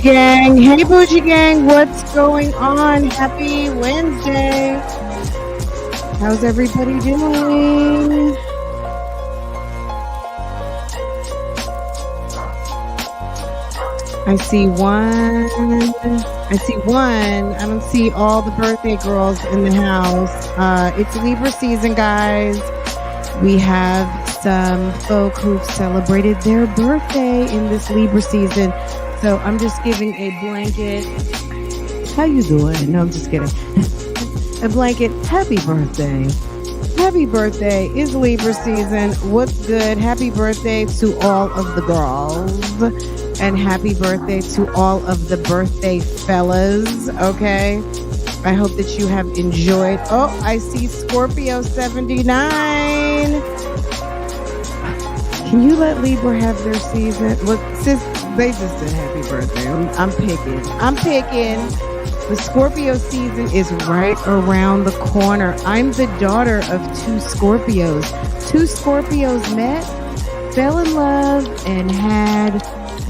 Gang. Hey, Bougie Gang. What's going on? Happy Wednesday. How's everybody doing? I see one. I don't see all the birthday girls in the house. It's Libra season, guys. We have some folk who've celebrated their birthday in this Libra season. So I'm just giving a blanket. How you doing? No, I'm just kidding. A blanket. Happy birthday. Happy birthday. It's Libra season. What's good? Happy birthday to all of the girls. And happy birthday to all of the birthday fellas. Okay. I hope that you have enjoyed. Oh, I see Scorpio 79. Can you let Libra have their season? Look, sis, they just said happy birthday. I'm picking. The Scorpio season is right around the corner. I'm the daughter of two Scorpios. Two Scorpios met, fell in love, and had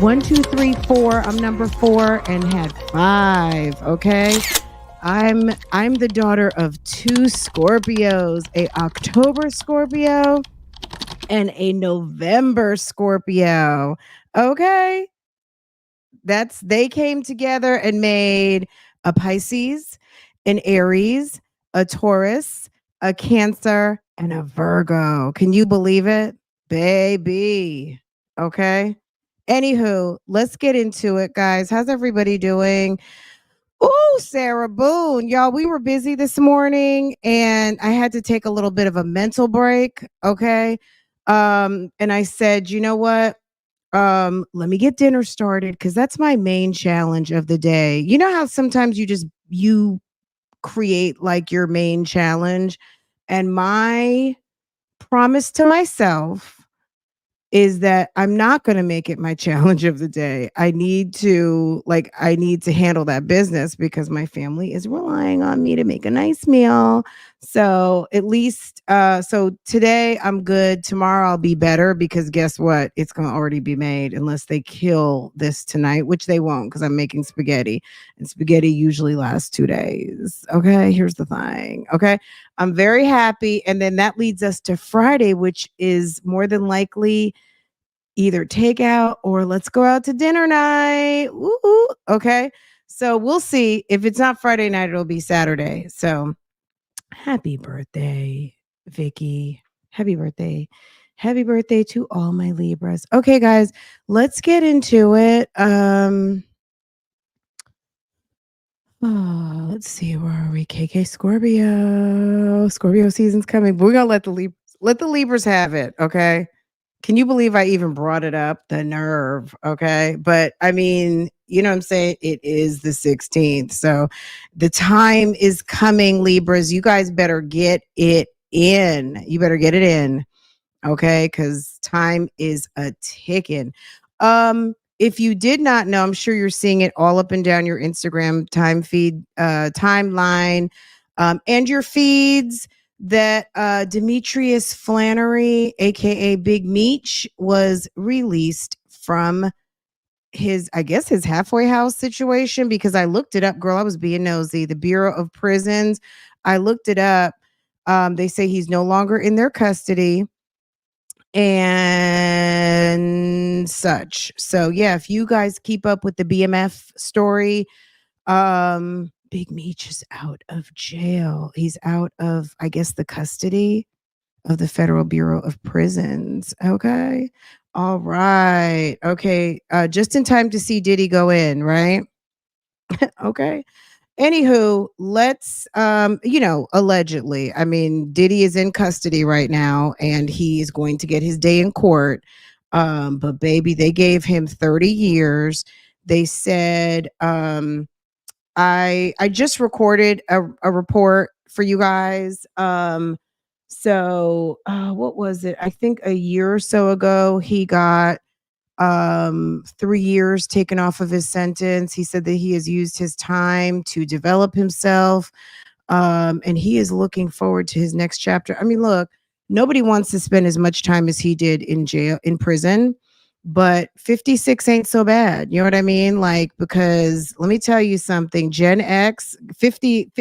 1, 2, 3, 4. I'm number 4 and had 5. Okay. I'm the daughter of two Scorpios, a October Scorpio and a November Scorpio. Okay. They came together and made a Pisces, an Aries, a Taurus, a Cancer, and a Virgo. Can you believe it? Baby. Okay. Anywho, let's get into it, guys. How's everybody doing? Oh, Sarah Boone. Y'all, we were busy this morning and I had to take a little bit of a mental break. Okay. And I said, you know what? Let me get dinner started because that's my main challenge of the day. You know how sometimes you create like your main challenge, and my promise to myself is that I'm not going to make it my challenge of the day. I need to handle that business because my family is relying on me to make a nice meal. So at least, so today I'm good. Tomorrow I'll be better because guess what? It's going to already be made unless they kill this tonight, which they won't because I'm making spaghetti, and spaghetti usually lasts 2 days. Okay. Here's the thing. Okay. I'm very happy. And then that leads us to Friday, which is more than likely either takeout or let's go out to dinner night. Woo-hoo. Okay. So we'll see. If it's not Friday night, it'll be Saturday. So happy birthday, Vicky. Happy birthday. Happy birthday to all my Libras. Okay, guys, let's get into it. Let's see, where are we? KK Scorpio. Scorpio season's coming. We're gonna let the Libras have it. Okay. Can you believe I even brought it up? The nerve. Okay. But I mean, you know what I'm saying? It is the 16th. So the time is coming, Libras. You guys better get it in. You better get it in. Okay. Because time is a ticking. If you did not know, I'm sure you're seeing it all up and down your Instagram timeline, and your feeds that Demetrius Flannery, aka Big Meech, was released from his halfway house situation, because I looked it up, girl. I was being nosy. The Bureau of Prisons. I looked it up. They say he's no longer in their custody and such. So yeah, if you guys keep up with the BMF story, Big Meech is out of jail. He's out of, I guess, the custody of the Federal Bureau of Prisons. Okay. All right. Okay. Just in time to see Diddy go in, right? Okay. Anywho, let's, allegedly, I mean, Diddy is in custody right now and he is going to get his day in court. But baby, they gave him 30 years. They said, I just recorded a report for you guys. So what was it? I think a year or so ago, he got 3 years taken off of his sentence. He said that he has used his time to develop himself. And he is looking forward to his next chapter. I mean, look, nobody wants to spend as much time as he did in jail, in prison. but 56 ain't so bad. You know what I mean? Like, because let me tell you something, Gen X, 50,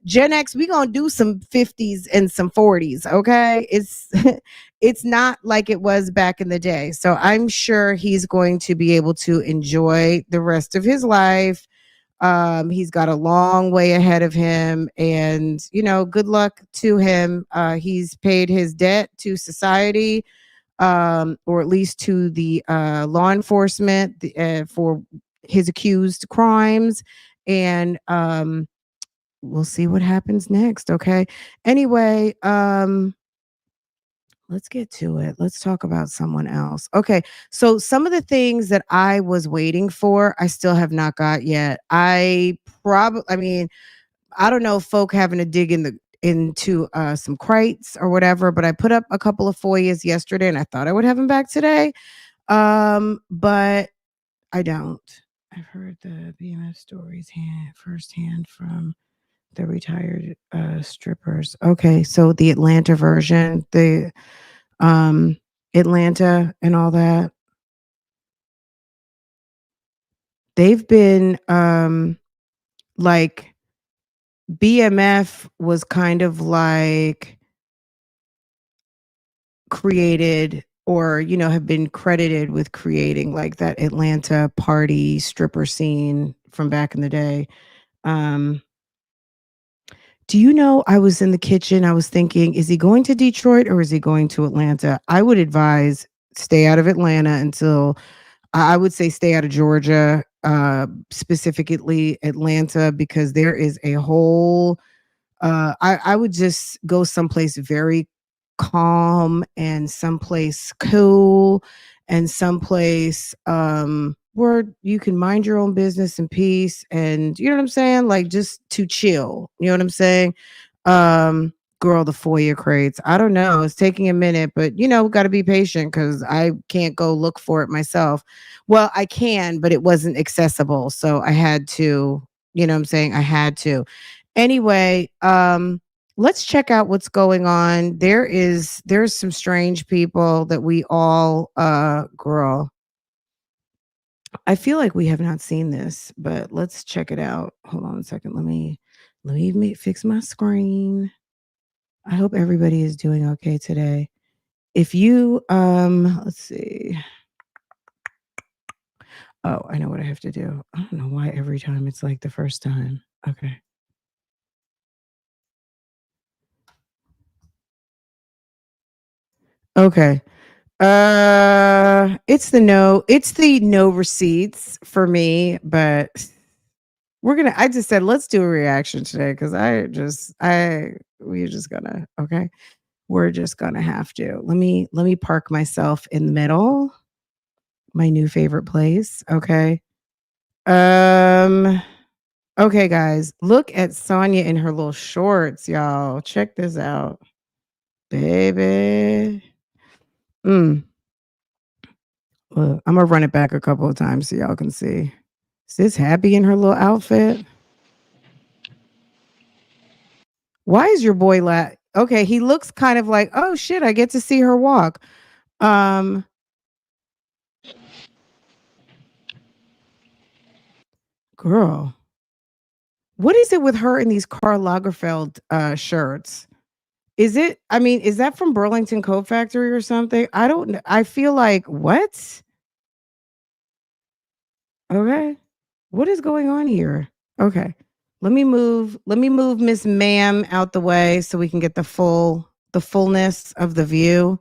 Gen X, we gonna do some 50s and some 40s, okay? It's it's not like it was back in the day. So I'm sure he's going to be able to enjoy the rest of his life. He's got a long way ahead of him, and good luck to him. He's paid his debt to society, or at least to the law enforcement, for his accused crimes. And we'll see what happens next. Okay. Anyway, let's get to it. Let's talk about someone else. Okay. So some of the things that I was waiting for, I still have not got yet. I mean, I don't know if folk having to dig into some crates or whatever, but I put up a couple of FOIAs yesterday and I thought I would have them back today. But I don't. I've heard the BMF stories firsthand from the retired strippers. Okay, so the Atlanta version, the Atlanta and all that. They've been like BMF was kind of like created, or have been credited with creating like that Atlanta party stripper scene from back in the day. um do you know, I was in the kitchen, I was thinking, is he going to Detroit or is he going to Atlanta? I would advise stay out of Atlanta until, I would say stay out of Georgia, specifically Atlanta, because there is a whole, I would just go someplace very calm and someplace cool and someplace where you can mind your own business in peace, and you know what I'm saying? Like, just to chill. You know what I'm saying? Girl, the FOIA crates. I don't know. It's taking a minute, but got to be patient because I can't go look for it myself. Well, I can, but it wasn't accessible. So I had to, you know what I'm saying? I had to. Anyway, let's check out what's going on. There's some strange people that we all girl. I feel like we have not seen this, but let's check it out. Hold on a second. Let me fix my screen. I hope everybody is doing okay today. If you let's see. Oh, I know what I have to do. I don't know why every time it's like the first time. Okay. Okay. It's the no receipts for me, but I just said let's do a reaction today because we're just gonna, okay. We're just gonna have to. Let me park myself in the middle, my new favorite place. Okay. Um okay, guys, look at Sonya in her little shorts, y'all. Check this out. Baby. Mm. Look, I'm gonna run it back a couple of times so y'all can see. Is this happy in her little outfit? Why is your boy okay, he looks kind of like, oh shit, I get to see her walk. Um, girl, what is it with her in these Karl Lagerfeld shirts? Is that from Burlington Coat Factory or something? I don't know. I feel like, what? Okay. What is going on here? Okay. Let me move Miss Ma'am out the way so we can get the fullness of the view.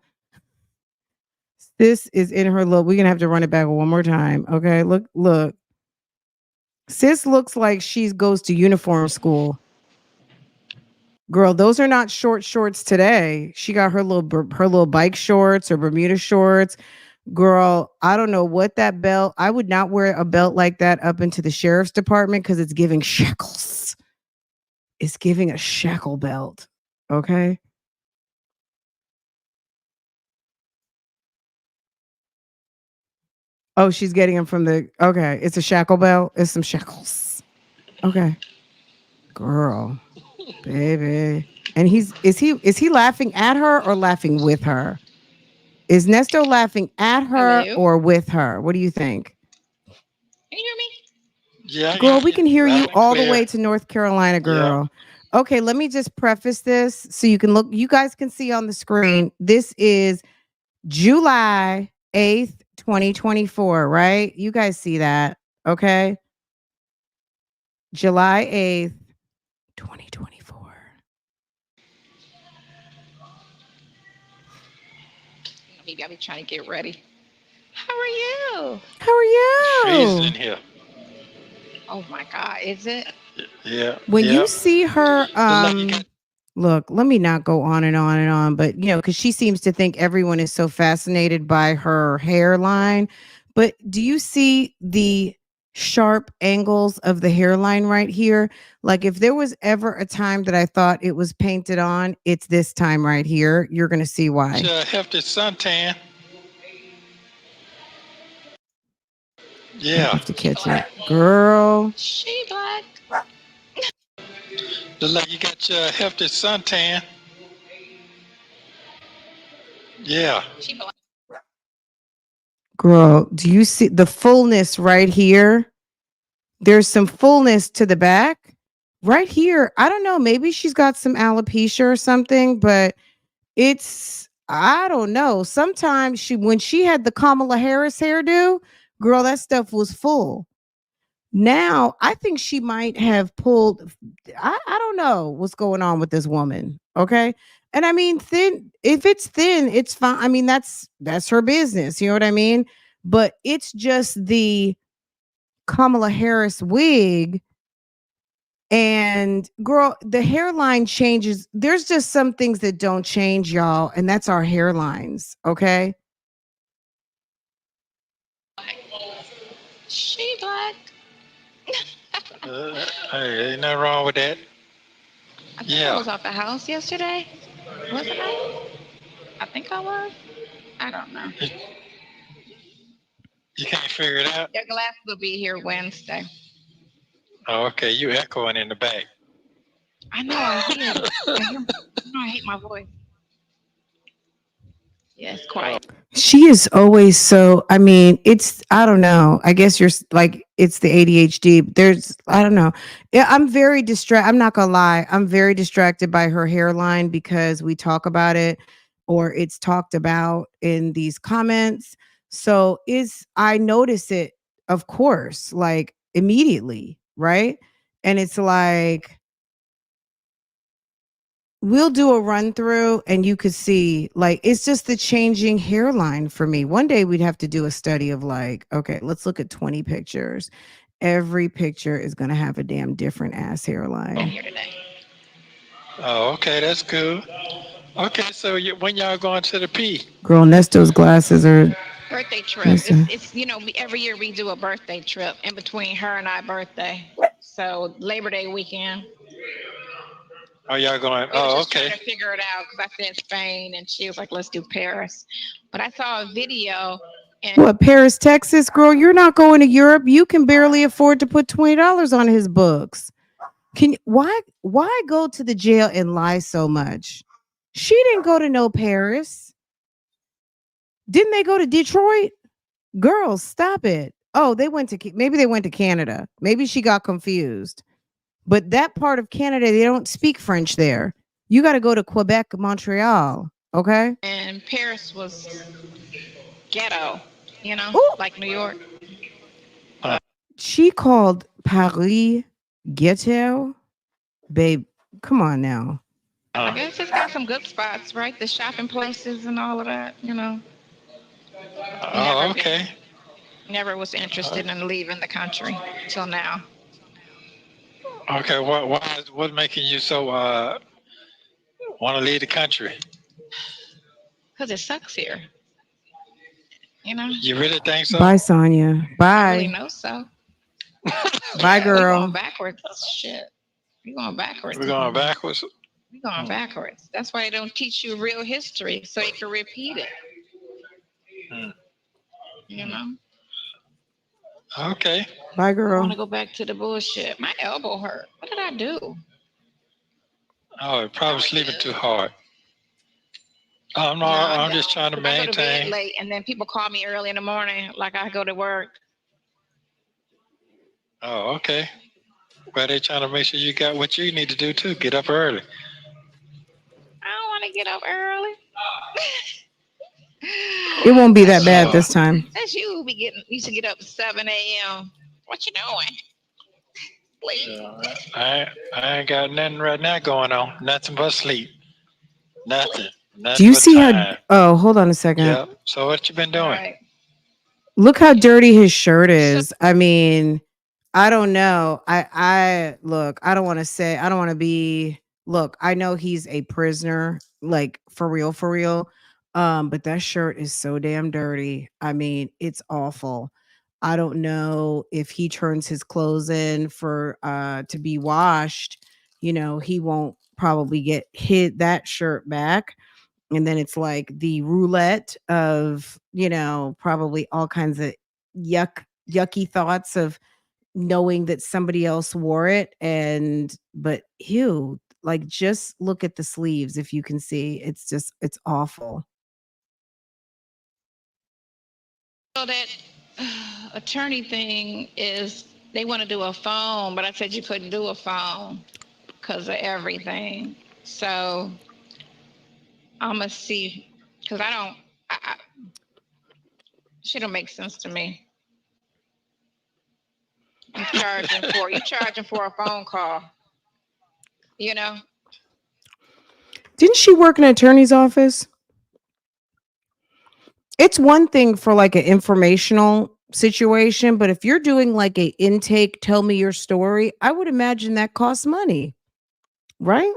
This is in her look. We're gonna have to run it back one more time. Okay. Look. Sis looks like she goes to uniform school. Girl, those are not short shorts today. She got her little bike shorts or Bermuda shorts. Girl, I don't know what that belt. I would not wear a belt like that up into the sheriff's department because it's giving shackles. It's giving a shackle belt. Okay. Oh, she's getting them from the, okay. It's a shackle belt. It's some shackles. Okay. Girl, baby. And is he laughing at her or laughing with her? Is Nesto laughing at her Hello. or with her? What do you think? Can you hear me? Yeah, I Girl, got we you can hear loud you and all the clear. way to North Carolina, Yeah. girl. Okay, let me just preface this so you can look. You guys can see on the screen. This is July 8th, 2024, right? You guys see that. Okay. July 8th, 2024. Maybe I'll be trying to get ready. How are you? How are Freezing you? in here. Oh my God, is it? Yeah. When Yeah. you see her, Look like you got. look, let me not go on and on and on, but because she seems to think everyone is so fascinated by her hairline. But do you see the sharp angles of the hairline right here? Like, if there was ever a time that I thought it was painted on, it's this time right here. You're going to see why. Hefty suntan. I Yeah. have to catch it. Girl. She black. Look like you got your hefty suntan. Yeah. She black. Girl, do you see the fullness right here? There's some fullness to the back. Right here, I don't know, maybe she's got some alopecia or something, but I don't know. Sometimes when she had the Kamala Harris hairdo, girl, that stuff was full. Now, I think she might have pulled I don't know what's going on with this woman, okay? And I mean, thin, if it's thin, it's fine. I mean, that's her business, you know what I mean? But it's just the Kamala Harris wig. And girl, the hairline changes. There's just some things that don't change, y'all, and that's our hairlines, okay? She black. Hey, ain't nothing wrong with that. I think I Yeah. was out the house yesterday. Wasn't I? I think I was. I don't know. You can't figure it out. Your glass will be here Wednesday. Oh, okay. You echoing in the back. I know. I hear. I hate my voice. Yes, quiet. She is always so, I mean, I don't know. I guess like, it's the ADHD. I don't know. Yeah, I'm not gonna lie. I'm very distracted by her hairline because we talk about it or it's talked about in these comments. So I notice it, of course, like immediately, right? And it's like, we'll do a run through and you could see like it's just the changing hairline for me. One day we'd have to do a study of like, okay, let's look at 20 pictures. Every picture is going to have a damn different ass hairline. Here today. Oh, okay. That's cool. Okay, so when y'all going to the P? Girl, Nesto's glasses are Birthday trip. listen. It's every year we do a birthday trip in between her and I birthday. So Labor Day weekend. Oh, y'all going? We were Oh, just trying okay. to figure it out because I said Spain and she was like, let's do Paris. But I saw a video. What, Paris, Texas? Girl, you're not going to Europe. You can barely afford to put $20 on his books. Why go to the jail and lie so much? She didn't go to no Paris. Didn't they go to Detroit? Girls, stop it. Oh, maybe they went to Canada. Maybe she got confused. But that part of Canada, they don't speak French there. You got to go to Quebec, Montreal. Okay. And Paris was ghetto, Ooh, like New York. she called Paris ghetto. Babe, come on now. I guess it's got some good spots, right? The shopping places and all of that, Oh, okay. Never was interested in leaving the country till now. Okay. What's making you so want to leave the country? Because it sucks here. You really think so? Bye, Sonya. I really Bye. know so. Bye, We're girl. going backwards. Shit. We're going backwards. We're going backwards. We're going backwards. That's why they don't teach you real history so you can repeat it. Okay. Bye, I girl. want to go back to the bullshit. My elbow hurt. What did I do? Oh, probably sleeping too hard. I'm No, I I'm don't. just trying to 'Cause I go to bed maintain. late, and then people call me early in the morning, like I go to work. Oh, okay. Well, they trying to make sure you got what you need to do too. Get up early. I don't want to get up early. It won't be that That's bad you. this time. That's you who be getting used to get up 7 a.m. What you doing? Sleep. I ain't got nothing right now going on. Nothing but sleep. Nothing. Do Nothing you but see how? time. Oh, hold on a second. Yep. So what you been All doing? right. Look how dirty his shirt So is. I mean, I don't know. I look, I don't want to say, I don't want to be, look, I know he's a prisoner, like for real, for real. But that shirt is so damn dirty. I mean, it's awful. I don't know if he turns his clothes in for to be washed, he won't probably get hit that shirt back. And then it's like the roulette of, probably all kinds of yucky thoughts of knowing that somebody else wore it. But ew, like just look at the sleeves if you can see. It's awful. that attorney thing is they want to do a phone, but I said you couldn't do a phone because of everything. So I'm gonna see because I don't. She don't make sense to me. You charging for a phone call. You know. Didn't she work in an attorney's office? It's one thing for like an informational situation, but if you're doing like a intake, tell me your story, I would imagine that costs money, right?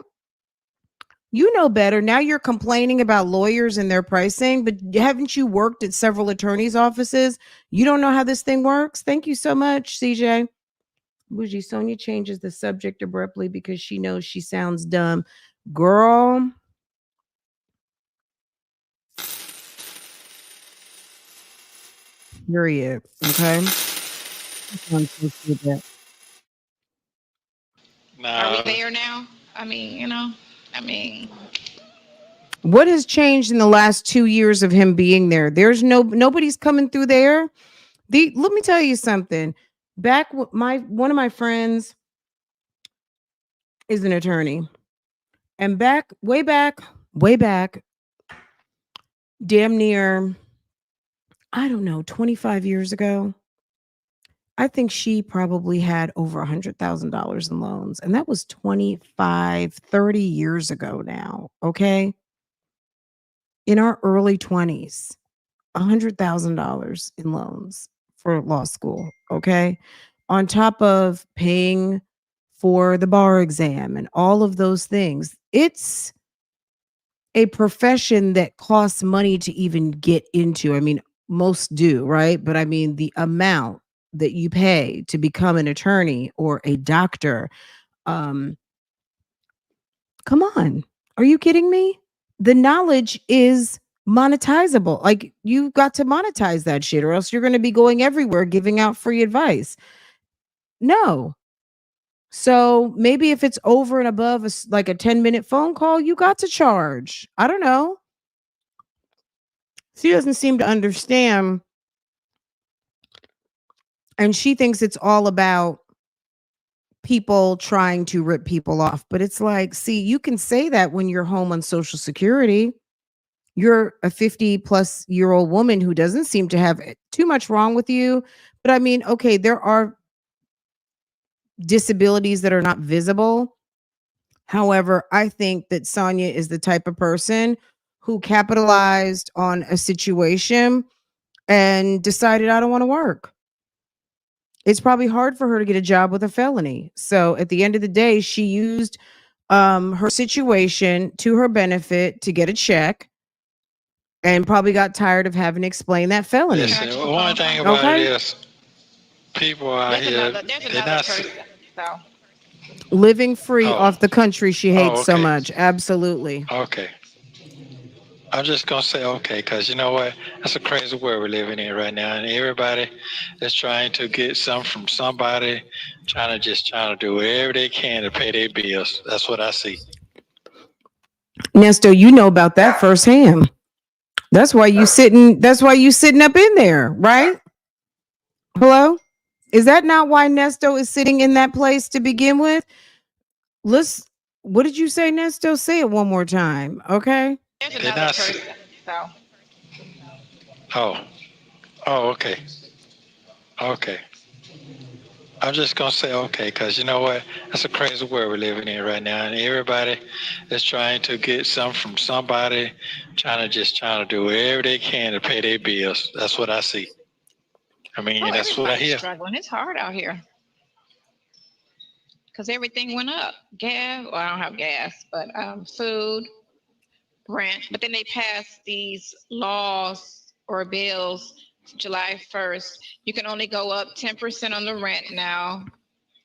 You know better. Now you're complaining about lawyers and their pricing, but haven't you worked at several attorneys' offices? You don't know how this thing works? Thank you so much, CJ. Bougie, Sonya changes the subject abruptly because she knows she sounds dumb. Girl, period. Okay. Are we Nah. there now? I mean, I mean, What has changed in the last 2 years of him being there? There's nobody's coming through there. Let me tell you something. One of my friends is an attorney, and way back, damn near, I don't know, 25 years ago, I think she probably had over $100,000 in loans, and that was 25, 30 years ago now. Okay, in our early 20s. $100,000 in loans for law school, okay? On top of paying for the bar exam and all of those things. It's a profession that costs money to even get into. I mean, most do, right? But I mean, the amount that you pay to become an attorney or a doctor, um, come on. Are you kidding me? The knowledge is monetizable. Like you got to monetize that shit or else you're going to be going everywhere giving out free advice. No. So maybe if it's over and above like a 10-minute phone call, you got to charge. I don't know. She doesn't seem to understand. And she thinks it's all about people trying to rip people off. But it's like, see, you can say that when you're home on Social Security. You're a 50-plus-year-old woman who doesn't seem to have too much wrong with you. But I mean, okay, there are disabilities that are not visible. However, I think that Sonya is the type of person who capitalized on a situation and decided, I don't want to work. It's probably hard for her to get a job with a felony. So at the end of the day, she used her situation to her benefit to get a check and probably got tired of having to explain that felony. Listen, one thing about it Okay. is people out here, there's they're another not. person. So Living free Oh, off the country she hates so okay. much. Absolutely. Okay. I'm just gonna say okay, because you know what? That's a crazy world we're living in right now, and everybody is trying to get some from somebody, trying to do whatever they can to pay their bills. That's what I see. Nesto, you know about that firsthand. That's why you sitting. That's why you sitting up in there, right? Hello. Is that not why Nesto is sitting in that place to begin with? Let's. What did you say, Nesto? Say it one more time, okay? There's Did another not see. person. So Oh, oh, okay, okay. I'm just gonna say okay, cause you know what? That's a crazy world we're living in right now, and everybody is trying to get some from somebody, trying to do whatever they can to pay their bills. That's what I see. I mean, oh, that's what I everybody's hear. struggling. It's hard out here because everything went up. Gas. Well, I don't have gas, but food, rent. But then they passed these laws or bills July 1st. You can only go up 10% on the rent now.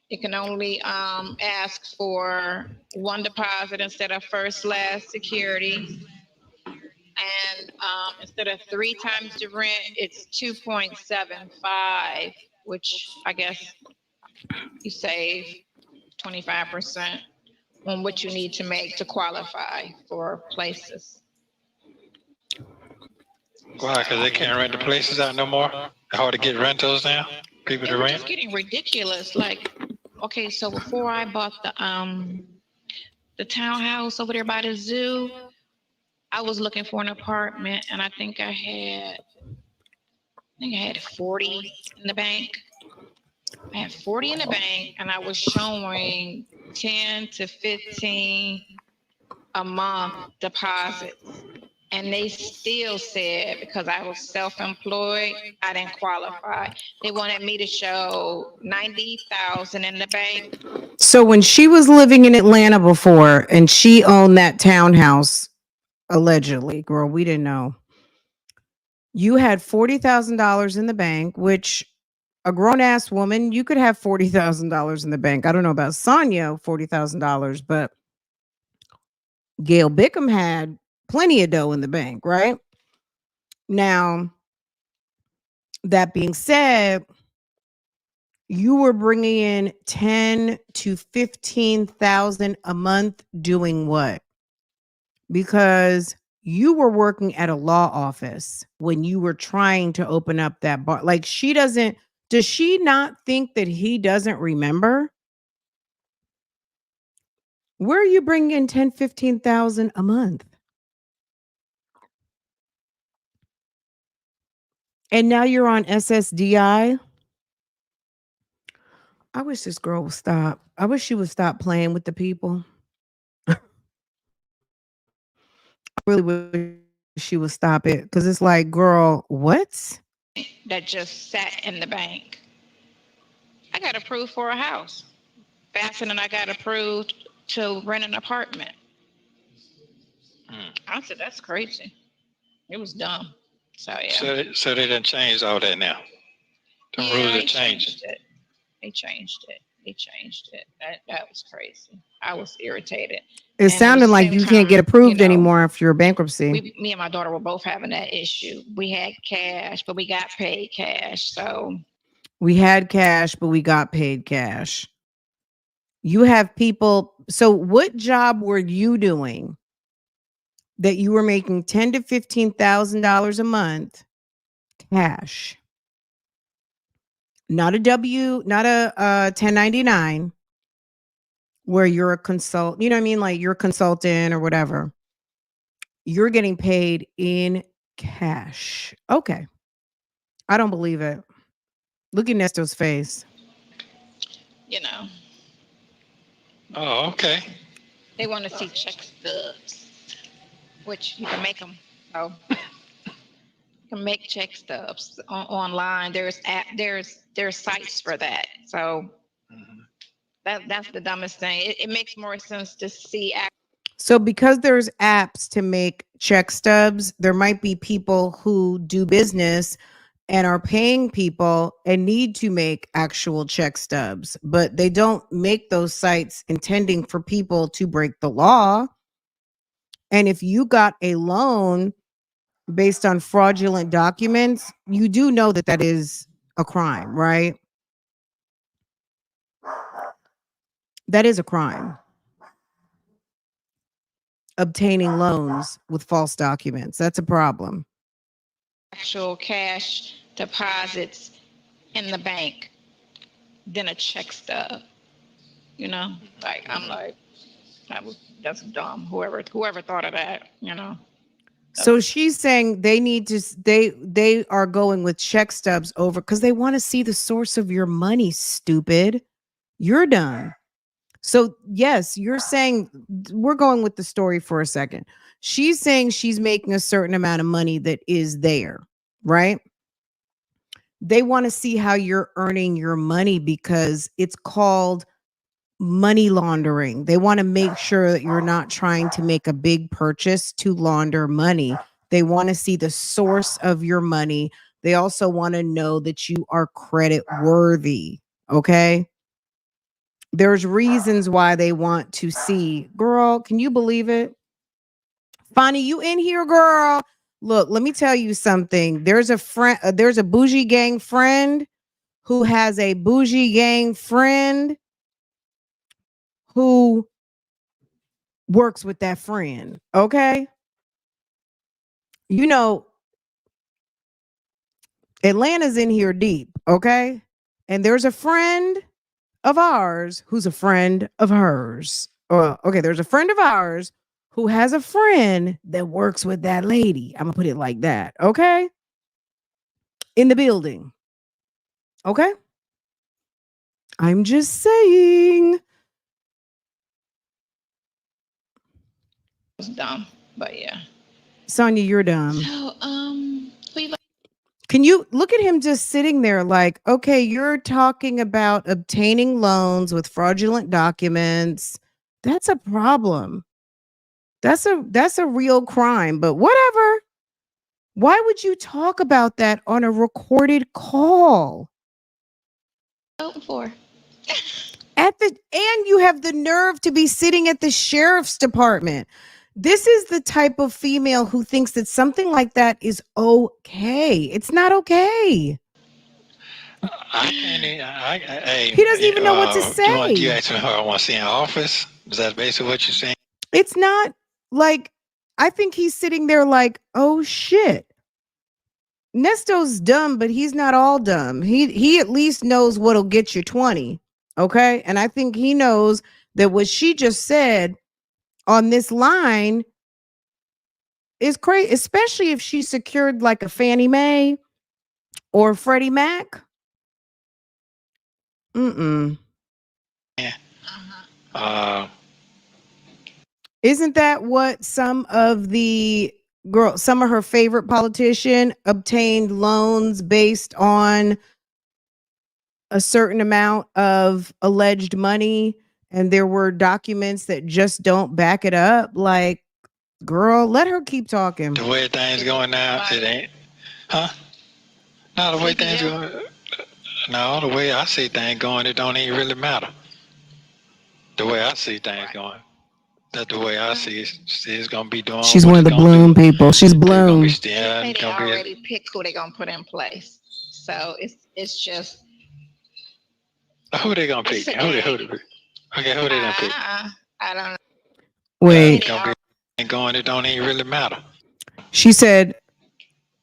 You can only ask for one deposit instead of first last security. And instead of three times the rent, it's 2.75, which I guess you save 25% on what you need to make to qualify for places. Why? Cause they can't rent the places out no more. It's hard to get rentals now. People They to were rent. just getting ridiculous. Like, okay, so before I bought the townhouse over there by the zoo, I was looking for an apartment, and I think I had 40 in the bank. I had 40 in the bank, and I was showing 10 to 15 a month deposits. And they still said because I was self-employed, I didn't qualify. They wanted me to show 90,000 in the bank. So when she was living in Atlanta before, and she owned that townhouse, allegedly, girl, we didn't know. You had $40,000 in the bank, which a grown ass woman, you could have $40,000 in the bank. I don't know about Sonya, $40,000, but Gail Bickham had plenty of dough in the bank, right? Now, that being said, you were bringing in 10 to 15,000 a month doing what? Because you were working at a law office when you were trying to open up that bar. Like does she not think that he doesn't remember? Where are you bringing in 10, 15,000 a month? And now you're on SSDI. I wish this girl would stop. I wish she would stop playing with the people. I really wish she would stop it because it's like, girl, what? That just sat in the bank. I got approved for a house faster than I got approved to rent an apartment. I said, that's crazy. It was dumb. So, yeah. So they done changed all that now. The Yeah, rules they have changed. changed it. They changed it. They changed it. That was crazy. I was irritated. It And at the sounded like same you can't get time, approved anymore after your bankruptcy. me and my daughter were both having that issue. We had cash, but we got paid cash. So We had cash, but we got paid cash. You have people. So, what job were you doing that you were making $10,000 to $15,000 a month cash? Not a 1099 where you're a consult, you know what I mean? Like you're a consultant or whatever. You're getting paid in cash. Okay. I don't believe it. Look at Nesto's face. you know, Oh, okay. they want to see check stubs, which you can make them. So you can make check stubs online. There's sites for that. So that's the dumbest thing. It makes more sense to see. So because there's apps to make check stubs, there might be people who do business and are paying people and need to make actual check stubs, but they don't make those sites intending for people to break the law. And if you got a loan based on fraudulent documents, you do know that that is a crime, right? That is a crime. obtaining loans with false documents. That's a problem. Actual cash deposits in the bank than a check stub. You know, like I'm like, that's dumb. Whoever thought of that, you know. So she's saying they need to they are going with check stubs over because they want to see the source of your money, stupid. You're done. So yes, you're saying we're going with the story for a second. She's saying she's making a certain amount of money that is there, right? They want to see how you're earning your money because it's called money laundering. They want to make sure that you're not trying to make a big purchase to launder money. They want to see the source of your money. They also want to know that you are credit worthy. Okay. There's reasons why they want to see. Girl, can you believe it? Fonnie, you in here, girl? Look, let me tell you something. There's a friend, there's a bougie gang friend who has a bougie gang friend who works with that friend. Okay. You know, Atlanta's in here deep. Okay. And there's a friend of ours who's a friend of hers. Okay. There's a friend of ours who has a friend that works with that lady. I'm going to put it like that. Okay. In the building. Okay. I'm just saying. It's dumb, but yeah. Sonya, you're dumb. So, Can you look at him just sitting there like, okay, you're talking about obtaining loans with fraudulent documents. That's a problem. That's a real crime, but whatever. Why would you talk about that on a recorded call? voting for. And you have the nerve to be sitting at the sheriff's department. This is the type of female who thinks that something like that is okay. It's not okay. I can't even, he doesn't even know what to say. You asking her I want to see in office? Is that basically what you're saying? It's not like, I think he's sitting there like, oh shit. Nesto's dumb, but he's not all dumb. He at least knows what'll get you 20. Okay. And I think he knows that what she just said on this line is crazy, especially if she secured like a Fannie Mae or Freddie Mac. Yeah. Isn't that what some of her favorite politician obtained loans based on a certain amount of alleged money, and there were documents that just don't back it up? Like, girl, let her keep talking. The way things going now, it ain't. Huh? No, the way things going. No, the way I see things going, it don't even really matter. The way I see things going. That's the way I see it. It's gonna be doing. She's one of the Bloom people. She's Bloom. They already picked who they're gonna put in place. So it's just. Who they gonna pick? Who they gonna pick? I don't know. Wait. Ain't going. It don't even really matter. She said.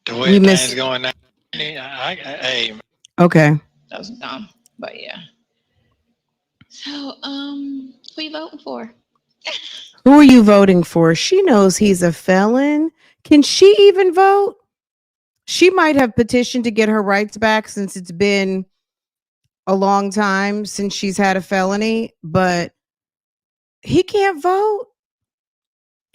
The way things going now. Okay. That was dumb, but yeah. So, who you voting for? Who are you voting for? She knows he's a felon. Can she even vote? She might have petitioned to get her rights back since it's been a long time since she's had a felony, but he can't vote.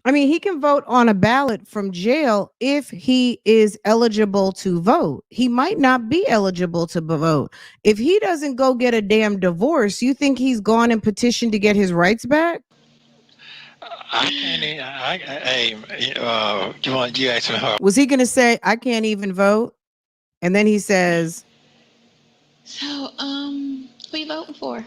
I mean, he can vote on a ballot from jail if he is eligible to vote. He might not be eligible to vote. If he doesn't go get a damn divorce, you think he's gone and petitioned to get his rights back? You asking her? Was he going to say, I can't even vote? And then he says, so, who you voting for? You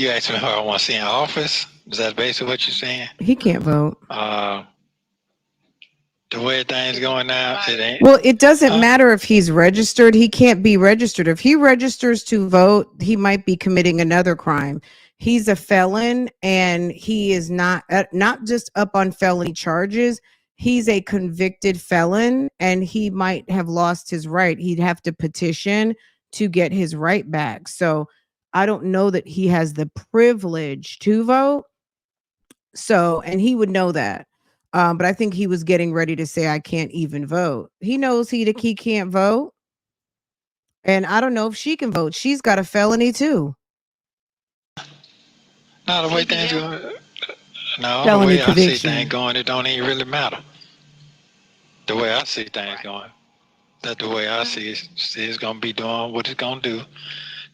asking her I want to see in office? Is that basically what you're saying? He can't vote. The The way things going now, it ain't. Well, it doesn't Huh? matter if he's registered. He can't be registered. If he registers to vote, he might be committing another crime. He's a felon, and he is not just up on felony charges. He's a convicted felon, and he might have lost his right. He'd have to petition to get his right back. So I don't know that he has the privilege to vote. So, and he would know that. But I think he was getting ready to say, I can't even vote. He knows he can't vote. And I don't know if she can vote. She's got a felony too. No, the way things CPL. going. No, the Felony way I see things conviction. going, it don't even really matter. The way I see things Right. going, that the way I see it's gonna be doing what it's gonna do.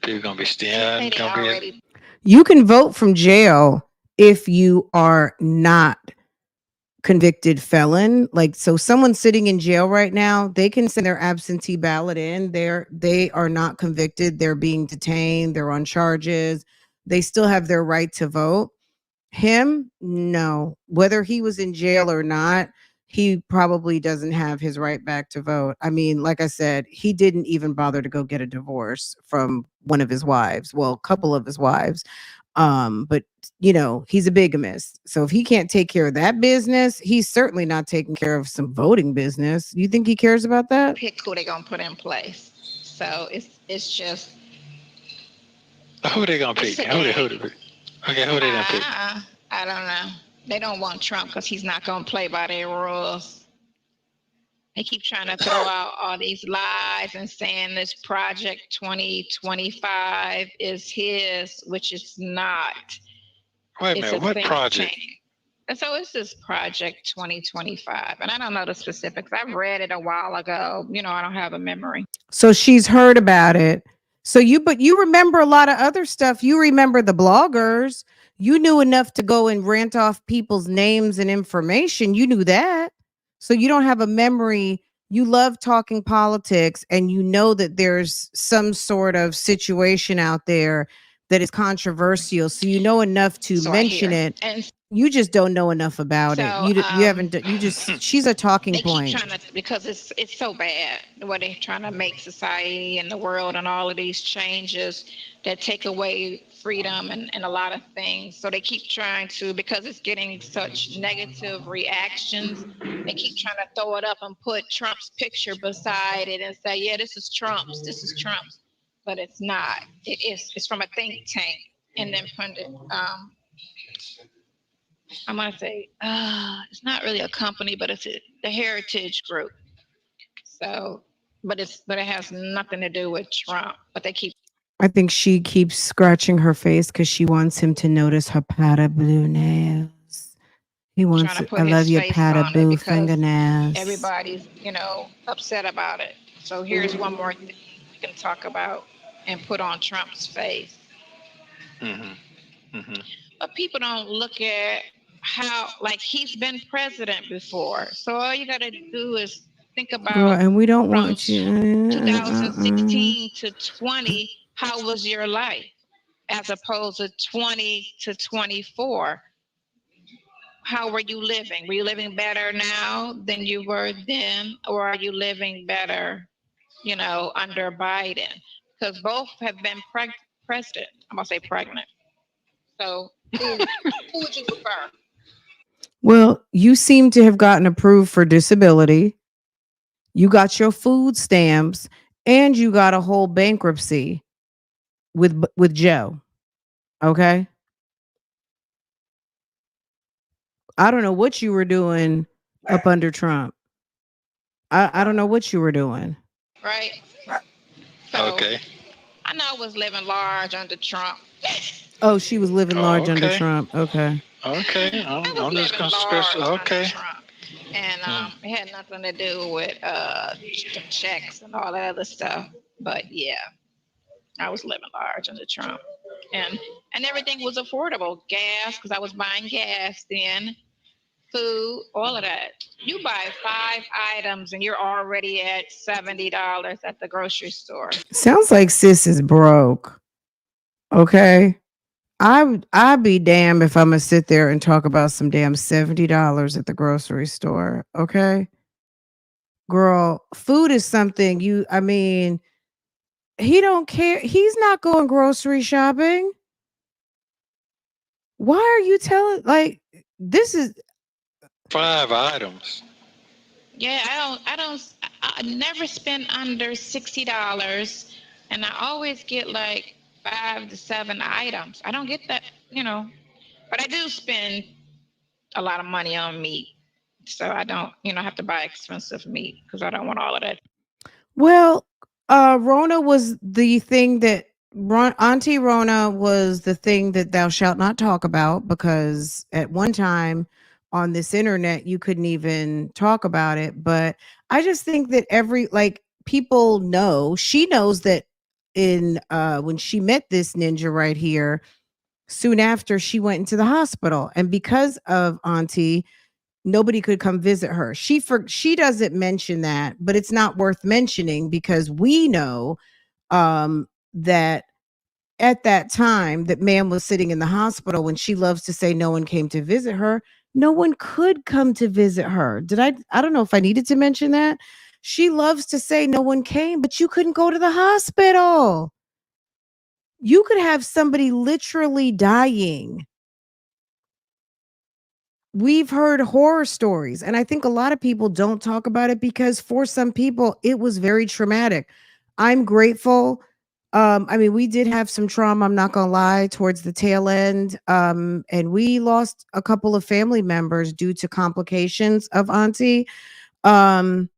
People gonna be They staying, say they gonna be. already You can vote from jail if you are not convicted felon. Like, so someone sitting in jail right now, they can send their absentee ballot in. They are not convicted. They're being detained. They're on charges. They still have their right to vote. Him, no. Whether he was in jail or not, he probably doesn't have his right back to vote. I mean, like I said, he didn't even bother to go get a divorce from one of his wives. Well, a couple of his wives. But he's a bigamist. So if he can't take care of that business, he's certainly not taking care of some voting business. You think he cares about that? pick who they're gonna put in place. So it's just Who they gonna it's pick? a Who they game. pick? Okay, who they gonna pick? I don't know. They don't want Trump because he's not gonna play by their rules. They keep trying to throw out all these lies and saying this project 2025 is his, which it's not. Wait a It's a minute, what think project? tank. And so it's this project 2025. And I don't know the specifics. I've read it a while ago. I don't have a memory. So she's heard about it. But you remember a lot of other stuff. You remember the bloggers. You knew enough to go and rant off people's names and information. You knew that. So you don't have a memory. You love talking politics, and you know that there's some sort of situation out there that is controversial. So you know enough to So I mention hear. it. And You just don't know enough about it. so You haven't. You just. She's a talking they keep point. trying to, because it's so bad what they're trying to make society and the world and all of these changes that take away freedom and a lot of things. So they keep trying to, because it's getting such negative reactions, they keep trying to throw it up and put Trump's picture beside it and say, yeah, this is Trump's, but it's not. It's from a think tank. And then put it, I'm gonna say, it's not really a company, but the Heritage Group. So, but it has nothing to do with Trump. But they keep I think she keeps scratching her face because she wants him to notice her powder blue nails. He trying wants to it. I put love his your face powder on it blue because fingernails. everybody's, upset about it. So here's one more thing we can talk about and put on Trump's face. Mm-hmm. Mm-hmm. But people don't look at how, like, he's been president before. So all you got to do is think Girl, about and we don't from want you. 2016 to 20, how was your life? As opposed to 20 to 24, how were you living? Were you living better now than you were then? Or are you living better, under Biden? Because both have been president. I'm going to say pregnant. So who would you prefer? Well, you seem to have gotten approved for disability. You got your food stamps, and you got a whole bankruptcy with Joe. Okay, I don't know what you were doing up under Trump. I don't know what you were doing. Right? So Okay. I know I was living large under Trump. Oh, she was living Oh, large under okay. Trump. Okay. Okay. I was I'm just living gonna stress. large under Okay. Trump. And Hmm. it had nothing to do with the checks and all that other stuff. But yeah, I was living large under Trump. And and everything was affordable. Gas, because I was buying gas then, food, all of that. You buy 5 items and you're already at $70 at the grocery store. Sounds like sis is broke. Okay. I'd be damned if I'm gonna sit there and talk about some damn $70 at the grocery store. Okay. girl, food is something I mean, he don't care. He's not going grocery shopping. Why are you telling like this is 5 items. Yeah, I never spend under $60, and I always get like 5 to 7 items. I don't get that, but I do spend a lot of money on meat, so I don't, have to buy expensive meat because I don't want all of that. well, Rona was the thing that Auntie Rona was the thing that thou shalt not talk about because at one time on this internet you couldn't even talk about it. But I just think that people know she knows that in when she met this ninja right here, soon after she went into the hospital, and because of Auntie, nobody could come visit her. She doesn't mention that, but it's not worth mentioning because we know that at that time that man was sitting in the hospital when she loves to say no one came to visit her. No one could come to visit her. I don't know if I needed to mention that. She loves to say no one came, but you couldn't go to the hospital. You could have somebody literally dying. We've heard horror stories, and I think a lot of people don't talk about it because for some people it was very traumatic. I'm grateful. I mean, we did have some trauma, I'm not gonna lie, towards the tail end. And we lost a couple of family members due to complications of Auntie. Um,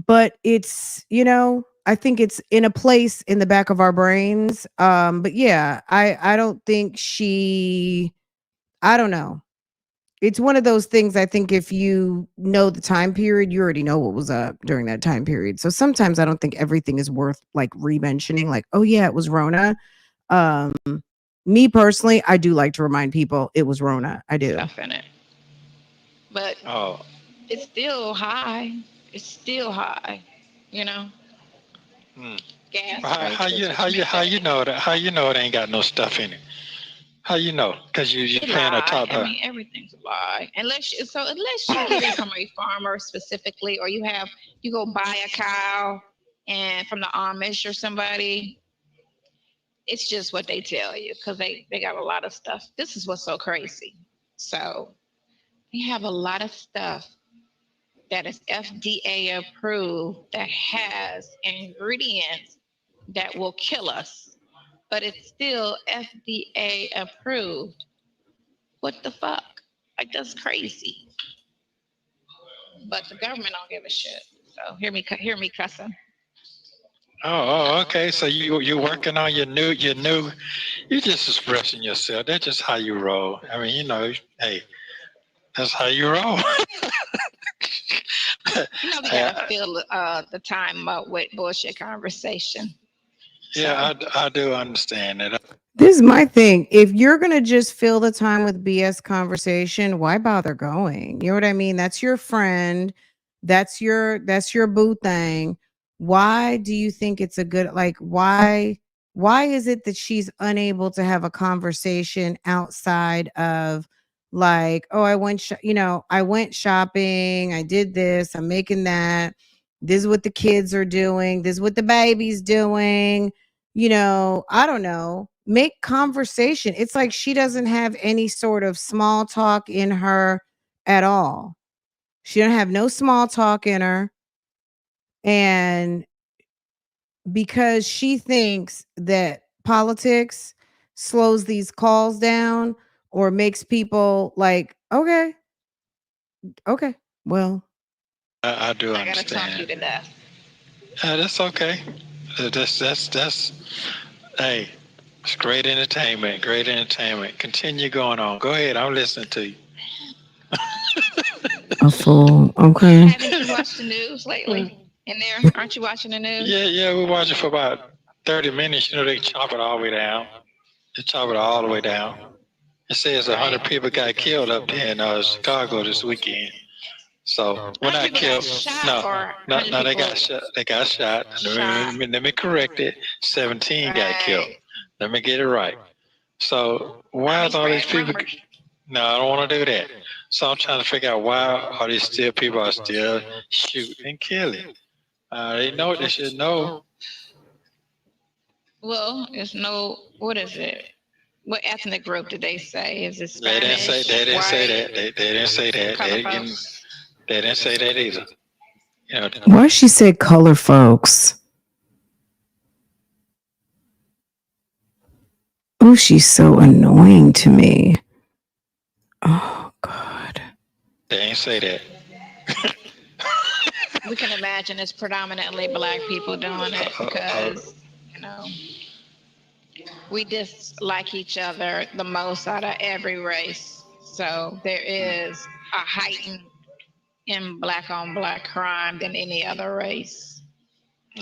but I think it's in a place in the back of our brains. But yeah, I don't think I don't know. It's one of those things. I think if you know the time period, you already know what was up during that time period. So sometimes I don't think everything is worth like re-mentioning, like, oh yeah, it was Rona. Um, Me personally, I do like to remind people it was Rona. I do. Stuff in it, but Oh, it's still high. It's still high, you know. hmm. Gas How you prices, how which you make how that you know that? How you know it ain't got no stuff in it? How you know? Cause you they paying a lie. top. I mean, everything's a lie. Unless you get it from a farmer specifically, or you go buy a cow and from the Amish or somebody, it's just what they tell you because they got a lot of stuff. This is what's so crazy. So we have a lot of stuff that is FDA approved that has ingredients that will kill us, but it's still FDA approved. What the fuck? Like that's crazy. But the government don't give a shit. So hear me cussing. Okay. So you working on your new. You just expressing yourself. That's just how you roll. I mean, hey, that's how you roll. We gotta fill the time up with bullshit conversation. Yeah, I do understand that. This is my thing. If you're gonna just fill the time with BS conversation, why bother going? You know what I mean? That's your friend. That's your boo thing. Why do you think it's a good why is it that she's unable to have a conversation outside of like, oh, I went shopping, I did this, I'm making that. This is what the kids are doing, this is what the baby's doing. I don't know, make conversation. It's like she doesn't have any sort of small talk in her at all. She don't have no small talk in her. And because she thinks that politics slows these calls down or makes people like, okay, well, I do I gotta talk you understand. to death. That's okay. That's. Hey, it's great entertainment. Great entertainment. Continue going on. Go ahead. I'm listening to you. a fool. Okay. Haven't you watched the news lately? In there, aren't you watching the news? Yeah. We watch it for about 30 minutes. They chop it all the way down. They chop it all the way down. It says 100 Right. people got killed up there in Chicago this weekend. So we're 100 not people got killed. shot, No, or no, 100 no. They people got shot. They got shot. shot. Let me correct it. 17 got killed. Right. Let me get it right. So I why mean, is all these spread people? rumors. No, I don't want to do that. So I'm trying to figure out why are these still people are still shooting and killing. They know what they should know. Well, it's no. What is it? What ethnic group did they say? Is it They didn't say. Spanish, They didn't say white, that. They didn't say that. color They didn't. folks? They didn't say that either. You know. Why she said color folks? Oh, she's so annoying to me. Oh God. They ain't say that. We can imagine it's predominantly black people doing it because, you know, we dislike each other the most out of every race. So there is a heightened in black on black crime than any other race.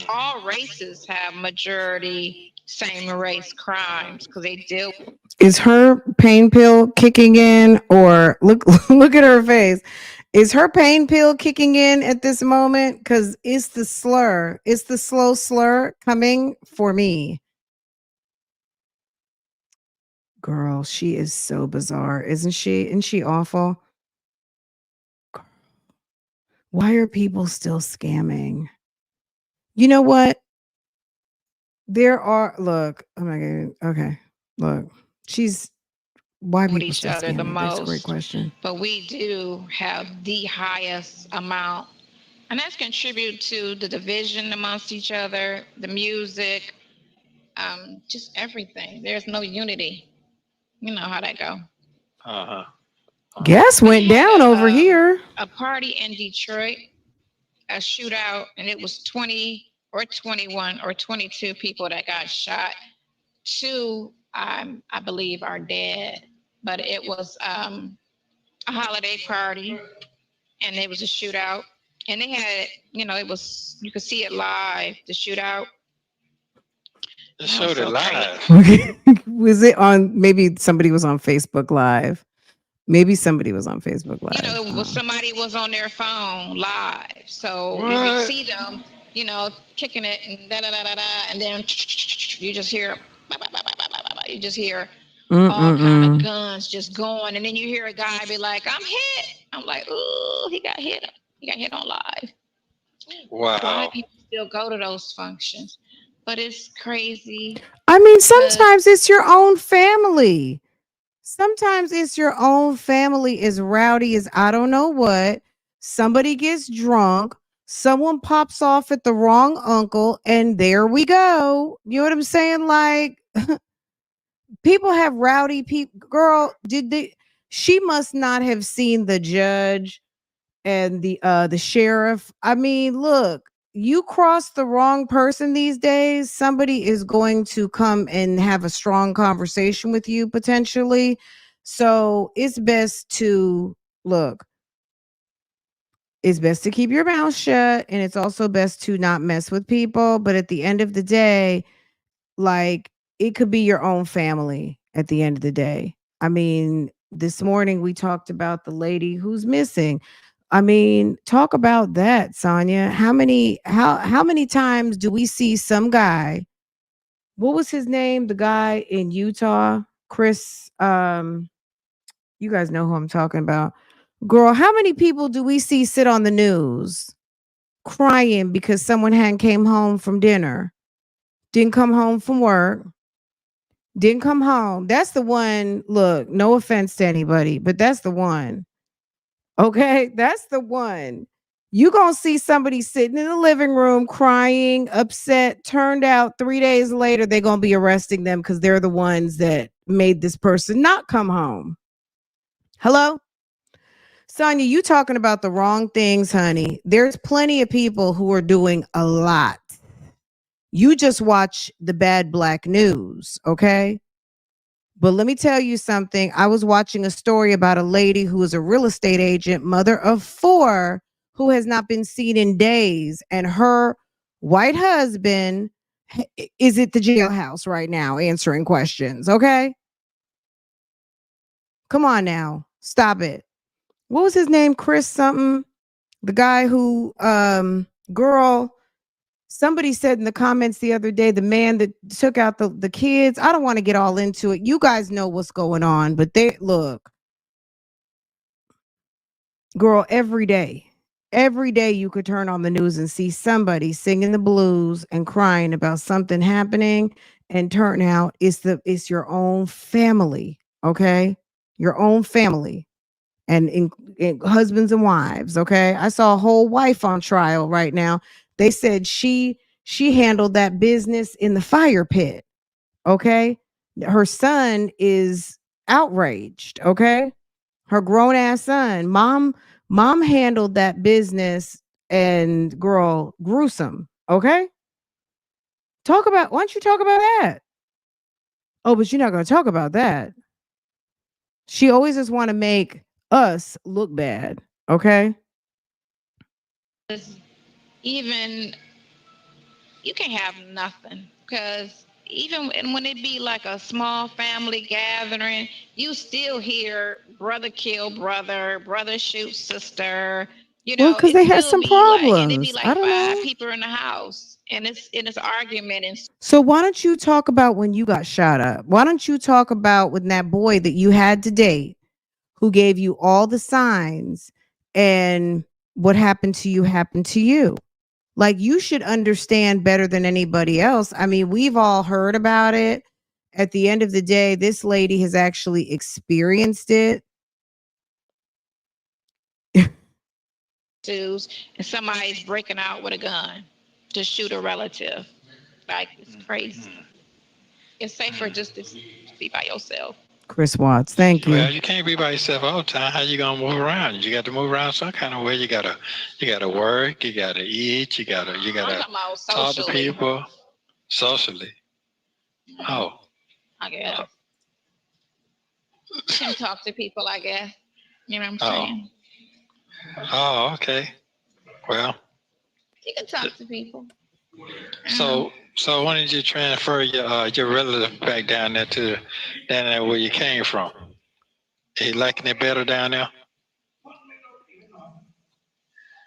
All races have majority same race crimes because they deal. Is her pain pill kicking in, or look look at her face? Is her pain pill kicking in at this moment? Because it's the slur, it's the slow slur coming for me. Girl, she is so bizarre, isn't she? Isn't she awful? Why are people still scamming? You know what? There are, look, oh my God. Okay. Look, she's, why with people each still other the scamming? That's a great most, question. but we do have the highest amount, and that's contribute to the division amongst each other, the music, just everything. There's no unity. You know how that go. Uh-huh. Gas We went had down over here. a party in Detroit, a shootout, and it was 20 or 21 or 22 people that got shot. Two, I believe, are dead, but it was a holiday party, and it was a shootout, and they had, you know, it was, you could see it live, the shootout. They That was showed it so live. crazy. Was it on, maybe somebody was on Facebook Live. Maybe somebody was on Facebook You Live. know, somebody was on their phone live, so you could What? see them, you know, kicking it and da da da da da, and then you just hear, you just hear all kind of guns just going, and then you hear a guy be like, "I'm hit." I'm like, "Ooh, he got hit. He got hit on live." Why Wow. people still go to those functions? But it's crazy. I mean, sometimes it's your own family. Sometimes it's your own family as rowdy as I don't know what. Somebody gets drunk. Someone pops off at the wrong uncle, and there we go. You know what I'm saying? Like, people have rowdy people. Girl, did they? She must not have seen the judge and the sheriff. I mean, look, you cross the wrong person these days, somebody is going to come and have a strong conversation with you potentially. So it's best to look, it's best to keep your mouth shut, and it's also best to not mess with people. But at the end of the day, like, it could be your own family at the end of the day. I mean, this morning we talked about the lady who's missing. I mean, talk about that, Sonya. How many times do we see some guy? What was his name? The guy in Utah, Chris. You guys know who I'm talking about. Girl, how many people do we see sit on the news crying because someone hadn't came home from dinner, didn't come home from work, didn't come home? That's the one. Look, no offense to anybody, but that's the one. Okay, that's the one. You gonna see somebody sitting in the living room crying, upset. Turned out 3 days later, they're gonna be arresting them because they're the ones that made this person not come home. Hello? Sonya, you talking about the wrong things, honey. There's plenty of people who are doing a lot. You just watch the bad black news, okay? But let me tell you something. I was watching a story about a lady who is a real estate agent, mother of 4, who has not been seen in days. And her white husband is at the jailhouse right now answering questions. Okay. Come on now. Stop it. What was his name? Chris something? The guy who, girl, somebody said in the comments the other day, the man that took out the kids. I don't want to get all into it. You guys know what's going on, but they look. Girl, every day. Every day you could turn on the news and see somebody singing the blues and crying about something happening, and turn out it's your own family, okay? Your own family, and in husbands and wives, okay? I saw a whole wife on trial right now. They said she handled that business in the fire pit, okay? Her son is outraged, okay? Her grown ass son. Mom handled that business, and girl, gruesome. Okay? Talk about Why don't you talk about that? Oh, but you're not gonna talk about that. She always just want to make us look bad. Okay? Even you can't have nothing because even when it be like a small family gathering, you still hear brother kill brother, brother shoot sister. You Well, know, because it they had still some be like, and it be problems. I like don't five know. people in the house, and it's argument and So why don't you talk about when you got shot up? Why don't you talk about when that boy that you had to date, who gave you all the signs, and what happened to you happened to you? Like, you should understand better than anybody else. I mean, we've all heard about it. At the end of the day, this lady has actually experienced it. twos, and somebody's breaking out with a gun to shoot a relative. Like it's crazy. It's safer just to be by yourself. Chris Watts, thank you. Well, you can't be by yourself all the time. How you gonna move around? You got to move around some kind of way. You gotta work. You gotta eat. You gotta I'm talking about talk to socially. people socially. Oh, I guess. Can talk to people, I guess. You know what I'm oh, saying? oh. Okay. Well, You can talk to people. so why did you transfer your relative back down there where you came from? He liking it better down there?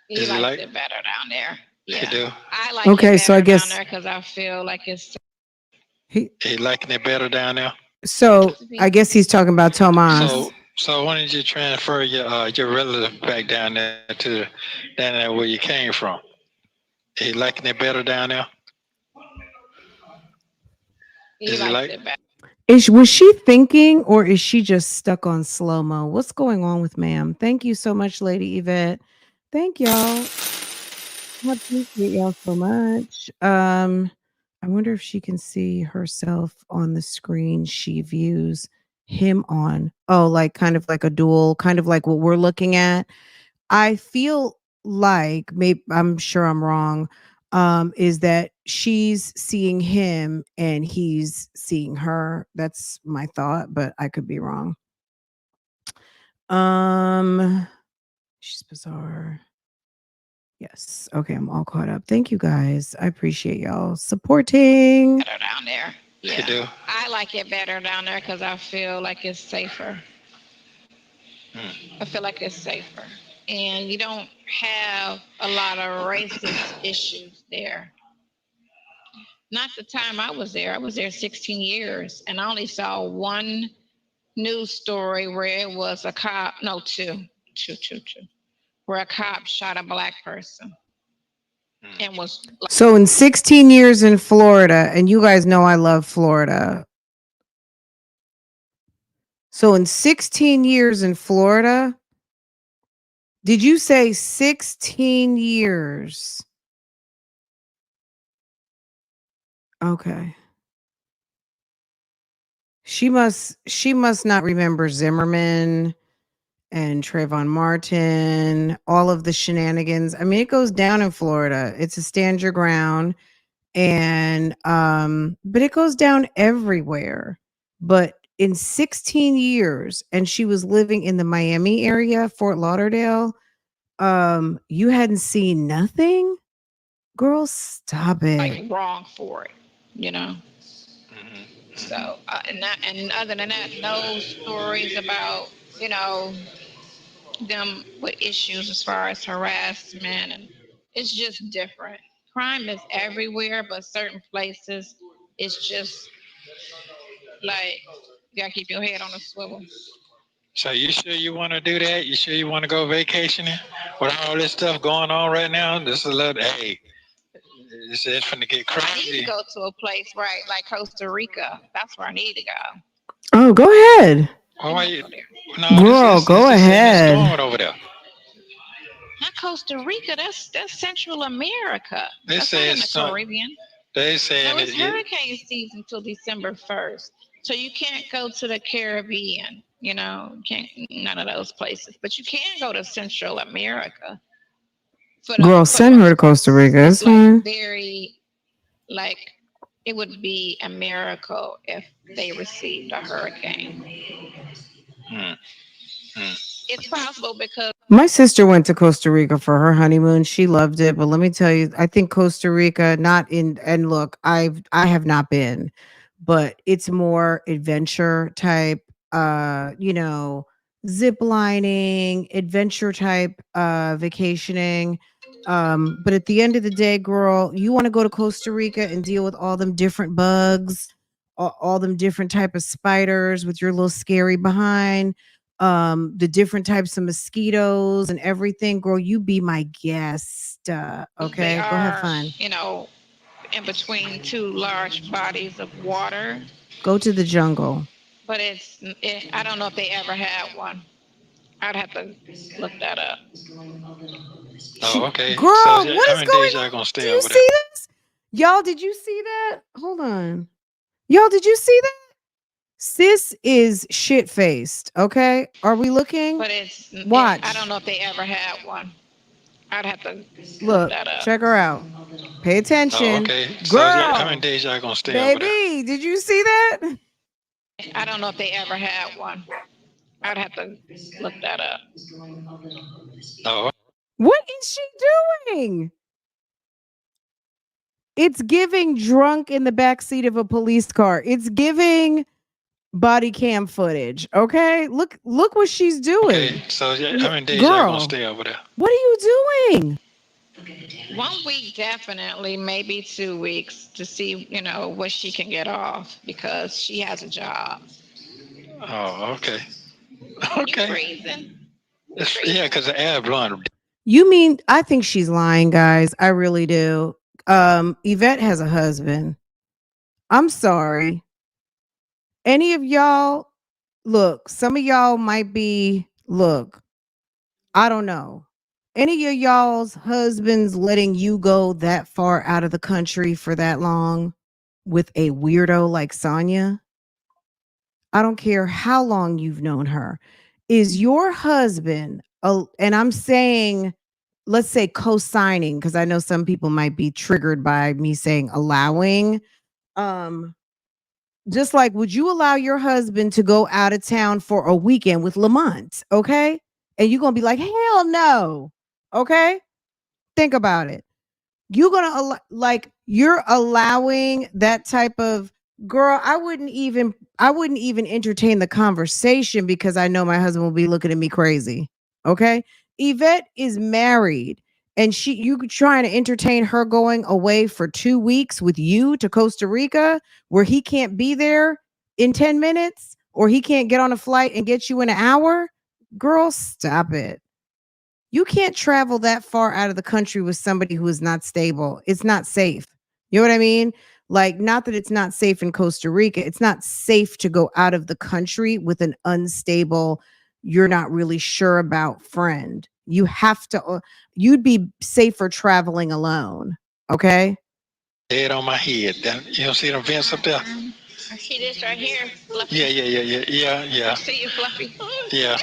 He Is he likes like? it better down there. He Yeah. do. I like Okay, it so I better down guess there because I feel like it's he. He liking it better down there? So I guess he's talking about Tomas. So why did you transfer your relative back down there where you came from? He liking it better down there? he Is he likes like? it better. Was she thinking, or is she just stuck on slow mo? What's going on with ma'am? Thank you so much, Lady Yvette. Thank y'all. I appreciate y'all so much. I wonder if she can see herself on the screen she views him on. Oh, like kind of like a dual, kind of like what we're looking at. I feel like, maybe, I'm sure I'm wrong, is that she's seeing him and he's seeing her. That's my thought, but I could be wrong. Um, she's bizarre. Yes. Okay, I'm all caught up. Thank you guys. I appreciate y'all supporting. Better down there. You do? I like it better down there because I feel like it's safer. I feel like it's safer. And you don't have a lot of racist issues there. Not the time I was there. I was there 16 years and I only saw one news story where it was a cop, no, two, where a cop shot a black person and was like, So in 16 years in Florida, and you guys know I love Florida. So in 16 years in Florida, did you say 16 years? Okay. She must not remember Zimmerman and Trayvon Martin, all of the shenanigans. I mean, it goes down in Florida. It's a stand your ground, and but it goes down everywhere. But in 16 years, and she was living in the Miami area, Fort Lauderdale, you hadn't seen nothing? Girl, stop it. wrong for it, you know? So, and other than that, no stories about, you know, them with issues as far as harassment, and it's just different. Crime is everywhere, but certain places it's just like you gotta keep your head on a swivel. So you sure you want to do that? You sure you want to go vacationing with all this stuff going on right now? This is a little. Hey, it's finna get I need to crazy. go to a place, right, like Costa Rica. That's where I need to go. Oh, go ahead. Why I why need to you? go there. No, this Girl, it's go it's just setting the ahead. storm over there. Not Costa Rica. That's Central America. They That's not say in the it's some. Caribbean. They No, saying it's it. hurricane season till December 1st. So you can't go to the Caribbean. You can't none of those places. But you can go to Central America Girl, for send her to Costa Rica. It's like fine. very like it would be a miracle if they received a hurricane. Hmm, hmm. It's possible because My sister went to Costa Rica for her honeymoon. She loved it, but let me tell you, I think Costa Rica, not in, and look, I have not been, but it's more adventure type, zip lining, adventure type vacationing. But at the end of the day, girl, you want to go to Costa Rica and deal with all them different bugs, all them different type of spiders with your little scary behind, the different types of mosquitoes and everything. Girl, you be my guest. they Okay, go have are, fun. in between two large bodies of water. Go to the jungle. But I don't know if they ever had one. I'd have to look that up. Oh, okay. So Girl, what how is many going days y'all on? gonna Do stay you over there? see this? Y'all, did you see that? Hold on. Y'all, did you see that? Sis is shit faced. Okay. Are we looking? But I don't Watch. know if they ever had one. I'd have to look Look, that up. check her out. Pay Oh, attention. okay. So how many Girl, days y'all gonna stay over there? baby, did you see that? I don't know if they ever had one. I'd have to look that up. Oh, What is she doing? It's giving drunk in the backseat of a police car. It's giving body cam footage. Okay. Look what she's okay. doing. So how many days y'all gonna Girl, stay over there? what are you doing? One week, definitely, maybe 2 weeks to see, what she can get off because she has a job. Oh, okay. You Okay. freezing? Yeah, because the air blowing. You mean I think she's lying, guys. I really do. Yvette has a husband. I'm sorry. Any of y'all, look, some of y'all might be, look, I don't know. Any of y'all's husbands letting you go that far out of the country for that long with a weirdo like Sonya? I don't care how long you've known her. Is your husband, and I'm saying, let's say co signing, because I know some people might be triggered by me saying allowing. Um, just like, would you allow your husband to go out of town for a weekend with Lamont? Okay. And you're going to be like, hell no. Okay. Think about it. You're going to, like, you're allowing that type of girl. I wouldn't even entertain the conversation because I know my husband will be looking at me crazy. Okay. Yvette is married and you trying to entertain her going away for 2 weeks with you to Costa Rica where he can't be there in 10 minutes or he can't get on a flight and get you in an hour. Girl, stop it. You can't travel that far out of the country with somebody who is not stable. It's not safe. You know what I mean? Like, not that it's not safe in Costa Rica. It's not safe to go out of the country with an unstable, you're not really sure about friend. You have to, you'd be safer traveling alone. Okay. Head on my head. You don't see them vents up there? I see this right here, Fluffy. Yeah. I see you, Fluffy. Yeah.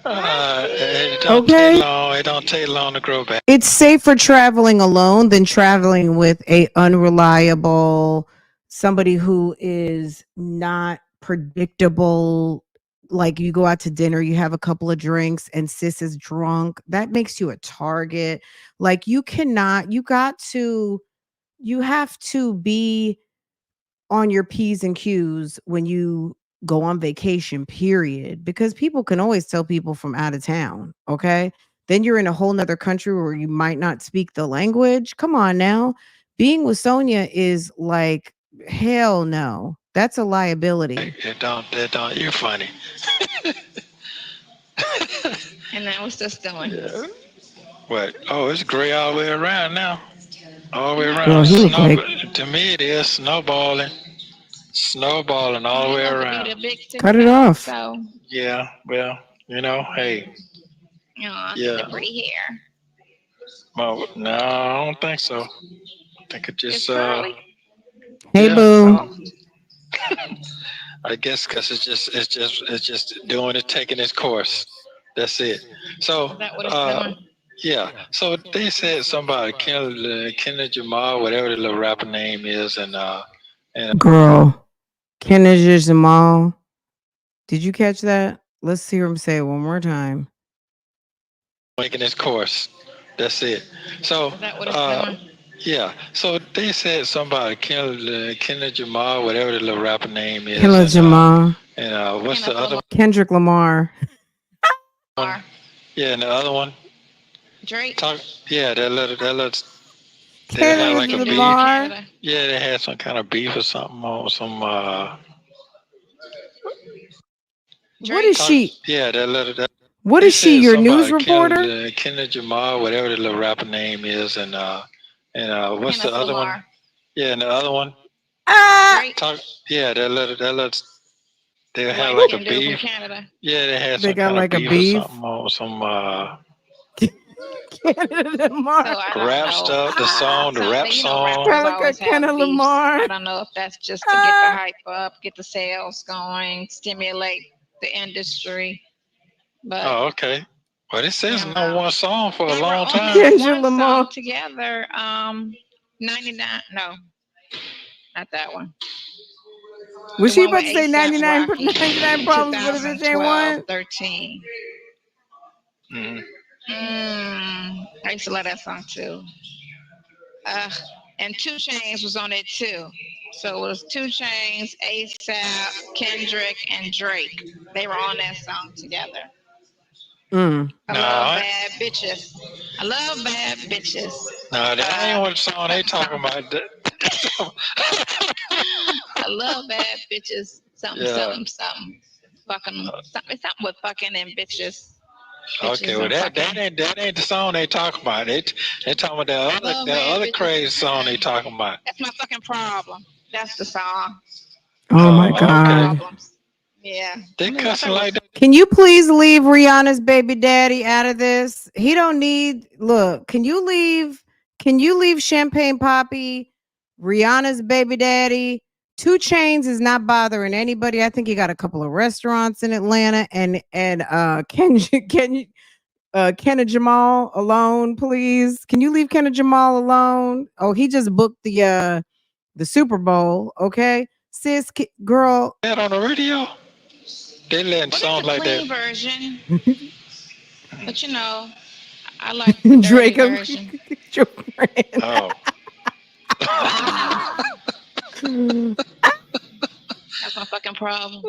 It don't take Okay. long. It don't take long to grow back. It's safer traveling alone than traveling with a unreliable, somebody who is not predictable. Like, you go out to dinner, you have a couple of drinks and sis is drunk, that makes you a target. Like, you have to be on your P's and Q's when you go on vacation, period. Because people can always tell people from out of town. Okay. Then you're in a whole nother country where you might not speak the language. Come on now. Being with Sonya is like, hell no. That's a liability. It don't. You're funny. And now what's this doing? Yeah. What? Oh, it's gray all the way around now. All the way No, Girl, around. he look really. like To me, it is snowballing. Snowballing all the way You're supposed to be around. the big six cut it out, off. so Yeah. Well, hey. I'm getting Yeah. the pretty hair. Well, no, I don't think so. I think it It's just curly. Hey, yeah. boo. Soft. I guess because it's just doing it, taking its course. That's it. So Is that what it's doing? yeah. So they said something about Kendra Jamal, whatever the little rapper name is, and Girl, Chnage Jamal. Did you catch that? Let's hear him say it one more time. making its course. That's it. So Is that what it's doing? yeah. So they said something about Kendra Jamal, whatever the little rapper name is, Kendrick Jamal. and what's the other one? Kendrick Lamar. Yeah, and the other one. Drake. Yeah, that little they had Kendrick like a beef. Lamar. Yeah, they had some kind of beef or something on some What is she? yeah, that What they is she? said Your something news about reporter? Kendra Jamal, whatever the little rapper name is, and what's the other one? Yeah, and the other one. Drake. Yeah, that little they had Light like a skinned dude from beef. Canada. Yeah, they had They some got kind of like a beef or beef. something on some Kendrick Lamar. So I don't rap know. stuff, the song, the rap You know, song. rappers Like a always have Kendrick beefs. Lamar. I don't know if that's just to get the hype up, get the sales going, stimulate the industry. But Oh, okay. Well, it says you number know, one song for a they were long on time. that Kendrick one Lamar. song together. 99. No, not that one. Was The she one about with to say ASAP 99, Rocky. 99 problems, but a bitch ain't 2012, one? 13. Mhm. I used to love that song too. And 2 Chainz was on it too. So it was 2 Chainz, ASAP, Kendrick, and Drake. They were on that song together. Mm. I love bad bitches. I love bad bitches. No, that ain't what song they talking about. I love bad bitches. Something, Yeah. something. Fucking, something with fucking and bitches. Okay, well that ain't the song they talking about. They talking about that other crazy song they talking about. That's my fucking problem. That's the song. Oh my okay. God. Problems. Yeah. They cussing like that. Can you please leave Rihanna's baby daddy out of this? He don't need, look, can you leave Champagne Poppy, Rihanna's baby daddy? 2 Chainz is not bothering anybody. I think he got a couple of restaurants in Atlanta, and Kenna Jamal alone, please. Can you leave Kenna Jamal alone? Oh, he just booked the Super Bowl, okay? Sis, girl. That on the radio. They letting songs like that. Version. But you know, I like the dirty version. Oh. That's my fucking problem.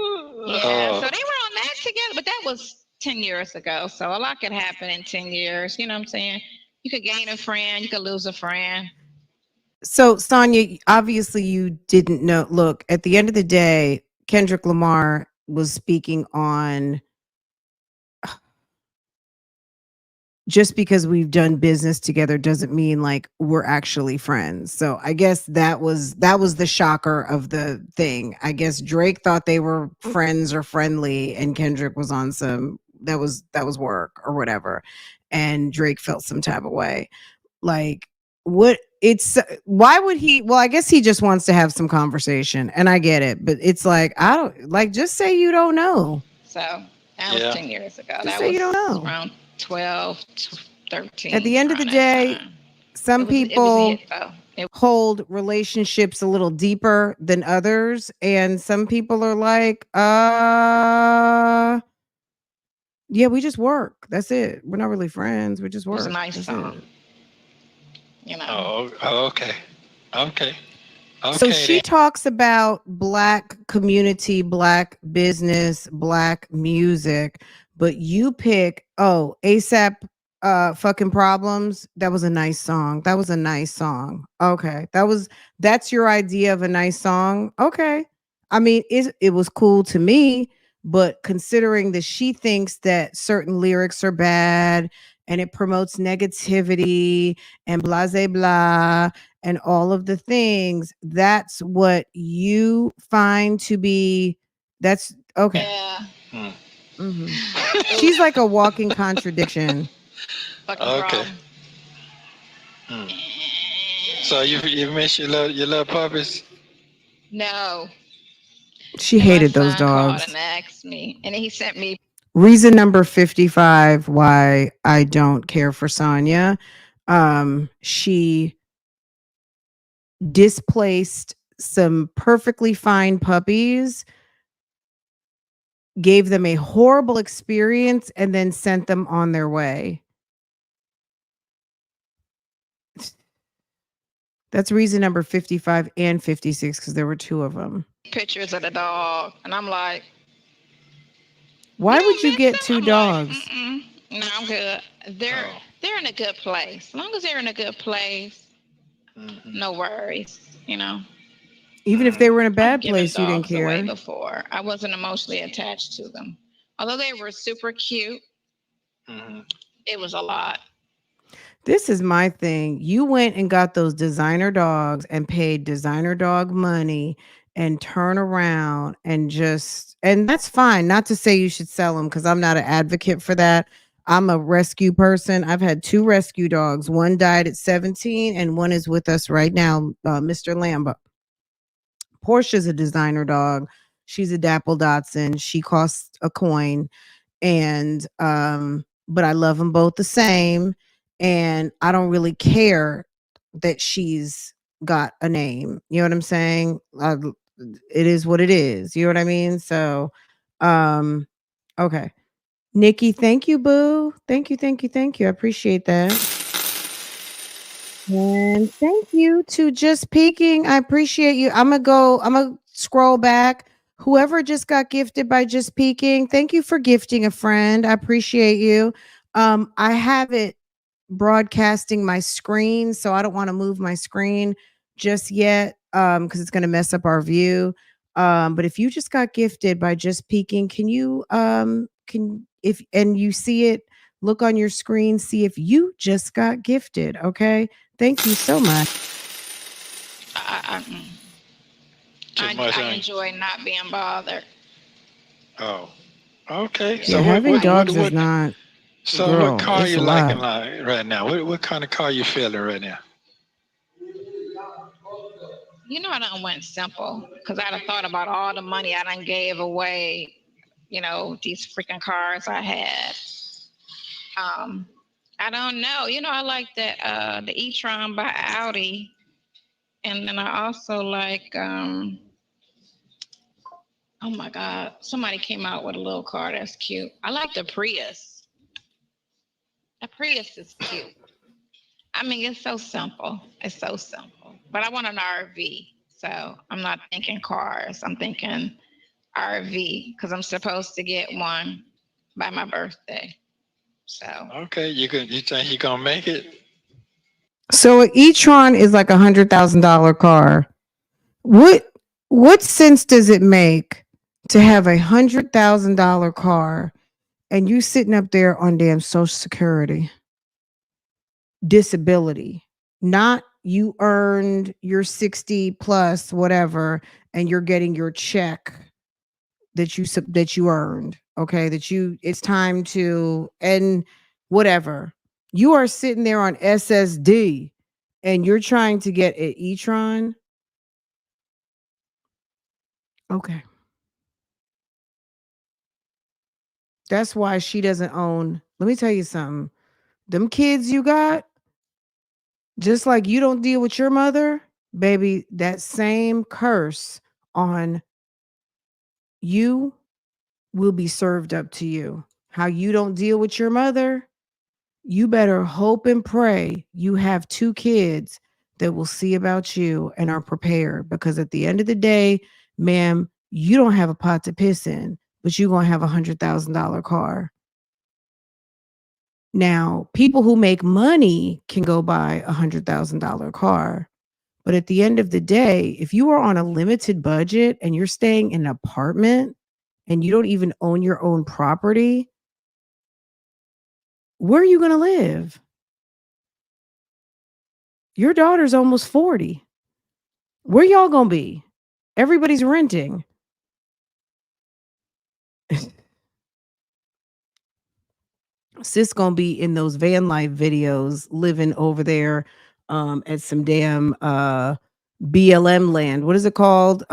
Yeah. So they were on that together, but that was 10 years ago. So a lot could happen in 10 years. You know what I'm saying? You could gain a friend, you could lose a friend. So, Sonya, obviously you didn't know. Look, at the end of the day, Kendrick Lamar was speaking on just because we've done business together doesn't mean like we're actually friends. So I guess that was the shocker of the thing. I guess Drake thought they were friends or friendly, and Kendrick was on some that was work or whatever, and Drake felt some type of way. Like, what? It's why would he? Well, I guess he just wants to have some conversation, and I get it, but it's like, I don't like, just say you don't know. So that was 10 years ago. Just say you don't know. Around 12, 13. At the end of the day, some people hold relationships a little deeper than others, and some people are like, yeah, we just work. That's it. We're not really friends. We just work. It was a nice song. You know. Oh, okay. So she talks about Black community, Black business, Black music, but you pick, ASAP fucking Problems. That was a nice song. Okay. That's your idea of a nice song. Okay. I mean, it was cool to me, but considering that she thinks that certain lyrics are bad and it promotes negativity and blah blah blah and all of the things, that's what you find to be. That's okay. Yeah. Hmm. Hmm. It was She's like a walking contradiction. fucking Okay. problem. Hmm. So you miss your little puppies? No. She And my hated those son called dogs. and asked me, and he sent me. Reason number 55 why I don't care for Sonya. She displaced some perfectly fine puppies, gave them a horrible experience, and then sent them on their way. That's reason number 55 and 56 because there were two of them. Pictures of the dog, and I'm like, "You Why would don't you miss get them?" two I'm like, dogs? "Mm-mm, no, I'm good. They're Oh. they're in a good place. As long as they're in a good place, Mm-hmm. no worries. You know, Even if they Mm-hmm. were in a I've bad given place, you didn't dogs away care. before. I wasn't emotionally attached to them, although they were super cute. Mm-hmm. It was a lot. This is my thing. You went and got those designer dogs and paid designer dog money and turn around and just, and that's fine. Not to say you should sell them because I'm not an advocate for that. I'm a rescue person. I've had two rescue dogs. One died at 17 and one is with us right now, Mr. Lamba. Portia's a designer dog. She's a Dapple Dotson. She costs a coin, and but I love them both the same, and I don't really care that she's got a name. You know what I'm saying? It is what it is. You know what I mean? So, um, okay, Nikki, thank you, boo. Thank you, thank you, thank you. I appreciate that. And thank you to Just Peeking. I appreciate you. I'm gonna scroll back. Whoever just got gifted by Just Peeking, thank you for gifting a friend. I appreciate you. I have it broadcasting my screen, so I don't want to move my screen just yet because it's gonna mess up our view. But if you just got gifted by Just Peeking, can you can if and you see it, look on your screen, see if you just got gifted, okay? Thank you so much. I, Too much I on you. enjoy not being bothered. Oh. Okay. Yeah, So Yeah, having I dogs is what not, so what girl, car it's you a liking lot. like right now? What kind of car you feeling right now? You know, I done went simple because I done thought about all the money I done gave away. You know, these freaking cars I had. Um, I don't know. You know, I like the e-tron by Audi, and then I also like oh my God, somebody came out with a little car that's cute. I like the Prius. The Prius is cute. I mean, it's so simple. It's so simple. But I want an RV. So I'm not thinking cars. I'm thinking RV because I'm supposed to get one by my birthday. So Okay, you think you gonna make it? So an e-tron is like $100,000 car. What what sense does it make to have $100,000 car and you sitting up there on damn Social Security, disability, not you earned your 60 plus whatever, and you're getting your check that you earned, okay, that you it's time to and whatever. You are sitting there on SSD and you're trying to get an e-tron. Okay. That's why she doesn't own. Let me tell you something. Them kids you got, just like you don't deal with your mother, baby, that same curse on you will be served up to you. How you don't deal with your mother, you better hope and pray you have two kids that will see about you and are prepared because at the end of the day, ma'am, you don't have a pot to piss in, but you're going to have $100,000 car. Now, people who make money can go buy $100,000 car, But at the end of the day, if you are on a limited budget and you're staying in an apartment and you don't even own your own property, where are you going to live? Your daughter's almost 40. Where y'all going to be? Everybody's renting. Sis gonna be in those van life videos living over there at some damn BLM land. What is it called?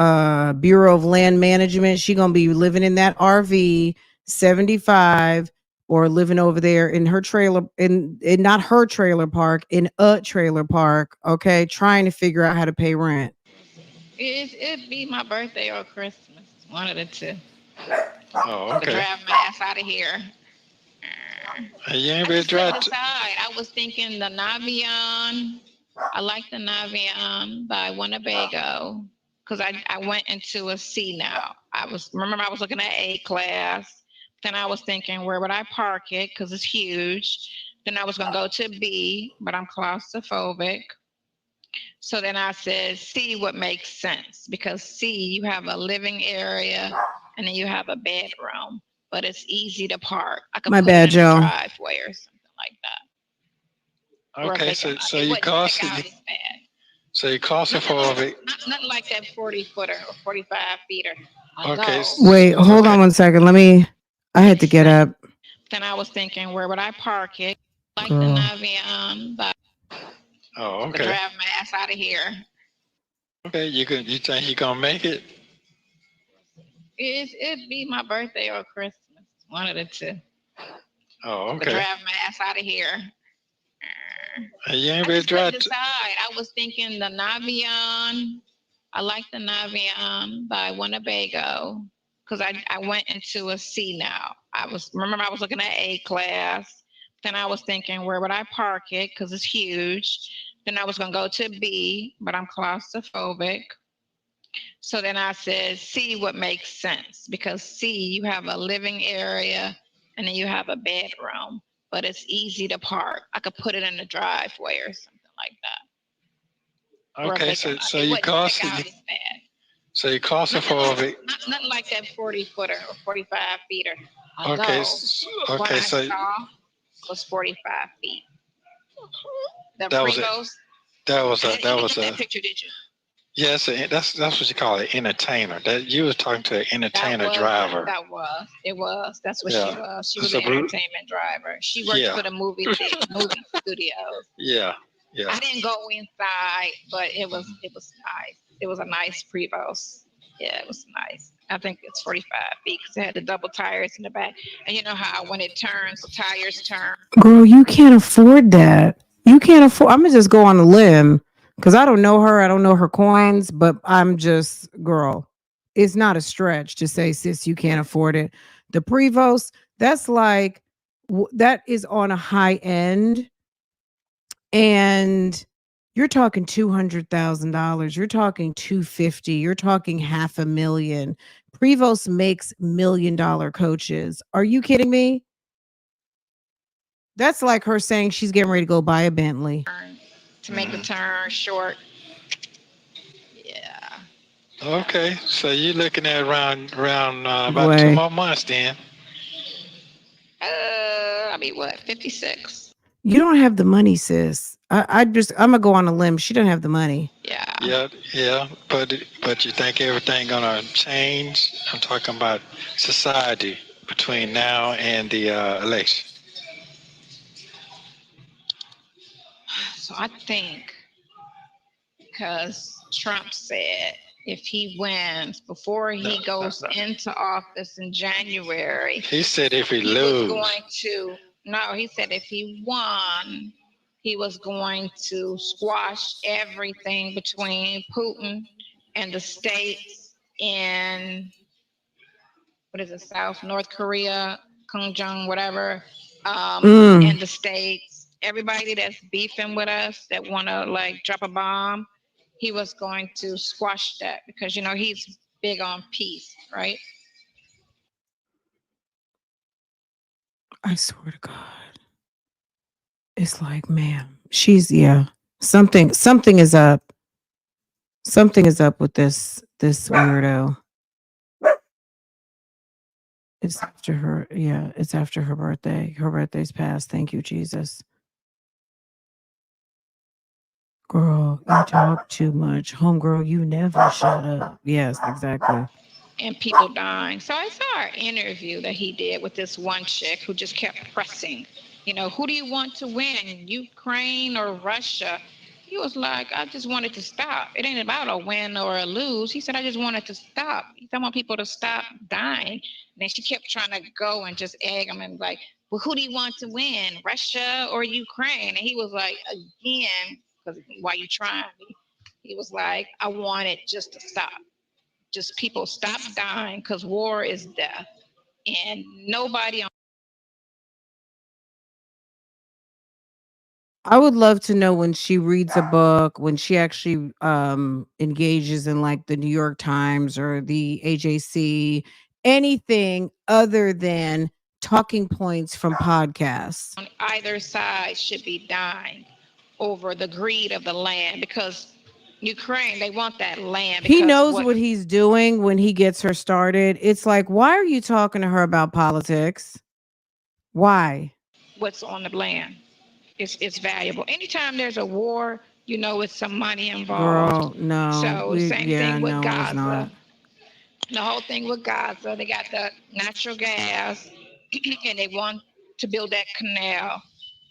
Bureau of Land Management. She gonna be living in that RV 75 or living over there in her trailer in not her trailer park, in a trailer park, okay, trying to figure out how to pay rent. It'd be my birthday or Christmas. One of the two. Oh, I could okay. drive my ass out of here. You ain't I better just couldn't drive. decide. I was thinking the Navion. I like the Navion by Winnebago because I went into a C now. I was looking at A class. Then I was thinking, where would I park it? Because it's huge. Then I was gonna go to B, but I'm claustrophobic. So then I said, C, what makes sense? Because C, you have a living area and then you have a bedroom, but it's easy to park. I could My put bad, it in the Joe. driveway or something like that. Okay, so It you wouldn't cost check out it. as bad. So you claustrophobic. Nothing like that 40 footer or 45 feeter. Okay. Wait, hold on one second. I had to get up. Then I was thinking, where would I park it? Like Girl. the Navion, but Oh, I could okay. drive my ass out of here. Okay, you think you gonna make it? It'd be my birthday or Christmas. One of the two. Oh, I could okay. drive my ass out of here. You ain't I better just couldn't drive. decide. I was thinking the Navion. I like the Navion by Winnebago because I went into a C now. I was looking at A class. Then I was thinking, where would I park it? Because it's huge. Then I was gonna go to B, but I'm claustrophobic. So then I said, C, what makes sense? Because C, you have a living area and then you have a bedroom, but it's easy to park. I could put it in the driveway or something like that. Okay, so you cost it. So you claustrophobic. Nothing like that 40 footer or 45 feeder. Okay, What I so saw was 45 feet. The that was it. Prevos. That was You a didn't get that picture, did you? yes. That's what you call an entertainer. That you was talking to an entertainer driver. It was. That's what Yeah. she was. She was So an entertainment driver. She worked Yeah. for the movie studios. Yeah, yeah. I didn't go inside, but it was nice. It was a nice Prevos. Yeah, it was nice. I think it's 45 feet because it had the double tires in the back. And you know how when it turns, the tires turn. Girl, you can't afford that. You can't afford. I'm gonna just go on a limb because I don't know her. I don't know her coins, but I'm just, girl. It's not a stretch to say, sis, you can't afford it. The Prevost, that's like that is on a high end, and you're talking $200,000. You're talking 250. You're talking $500,000. Prevost makes $1 million coaches. Are you kidding me? That's like her saying she's getting ready to go buy a Bentley. To make the turn short. Yeah. Okay, so you're looking at around about Boy. 2 more months then. I mean, what, 56? You don't have the money, sis. I'm gonna go on a limb. She doesn't have the money. Yeah. Yeah, but you think everything gonna change? I'm talking about society between now and the election. So I think because Trump said if he wins before he goes into office in January, He said if he was lose. going to, no, he said if he won, he was going to squash everything between Putin and the states in, what is it, North Korea, Kunjung, whatever, and the states, everybody that's beefing with us that want to like drop a bomb, he was going to squash that because, you know, he's big on peace, right? I swear to God. It's like, man, she's, yeah, something is up. Something is up with this weirdo. It's after her. Yeah, it's after her birthday. Her birthday's passed. Thank you, Jesus. Girl, you talk too much. Homegirl, you never shut up. Yes, exactly. and people dying. So I saw an interview that he did with this one chick who just kept pressing. Who do you want to win, Ukraine or Russia? He was like, I just wanted to stop. It ain't about a win or a lose. He said, I just wanted to stop. He said, I want people to stop dying. And then she kept trying to go and just egg him and like, well, who do you want to win, Russia or Ukraine? And he was like, again, because why you trying me? He was like, I want it just to stop. Just people stop dying because war is death. And nobody on I would love to know when she reads a book, when she actually engages in like the New York Times or the AJC, anything other than talking points from podcasts. either side should be dying over the greed of the land because Ukraine, they want that land He because knows what he's doing when he gets her started. It's like, why are you talking to her about politics? Why? what's on the land. It's valuable. Anytime there's a war, it's some money involved. Girl, no. So same Yeah, thing with no, it's Gaza. not. The whole thing with Gaza, they got the natural gas and they want to build that canal.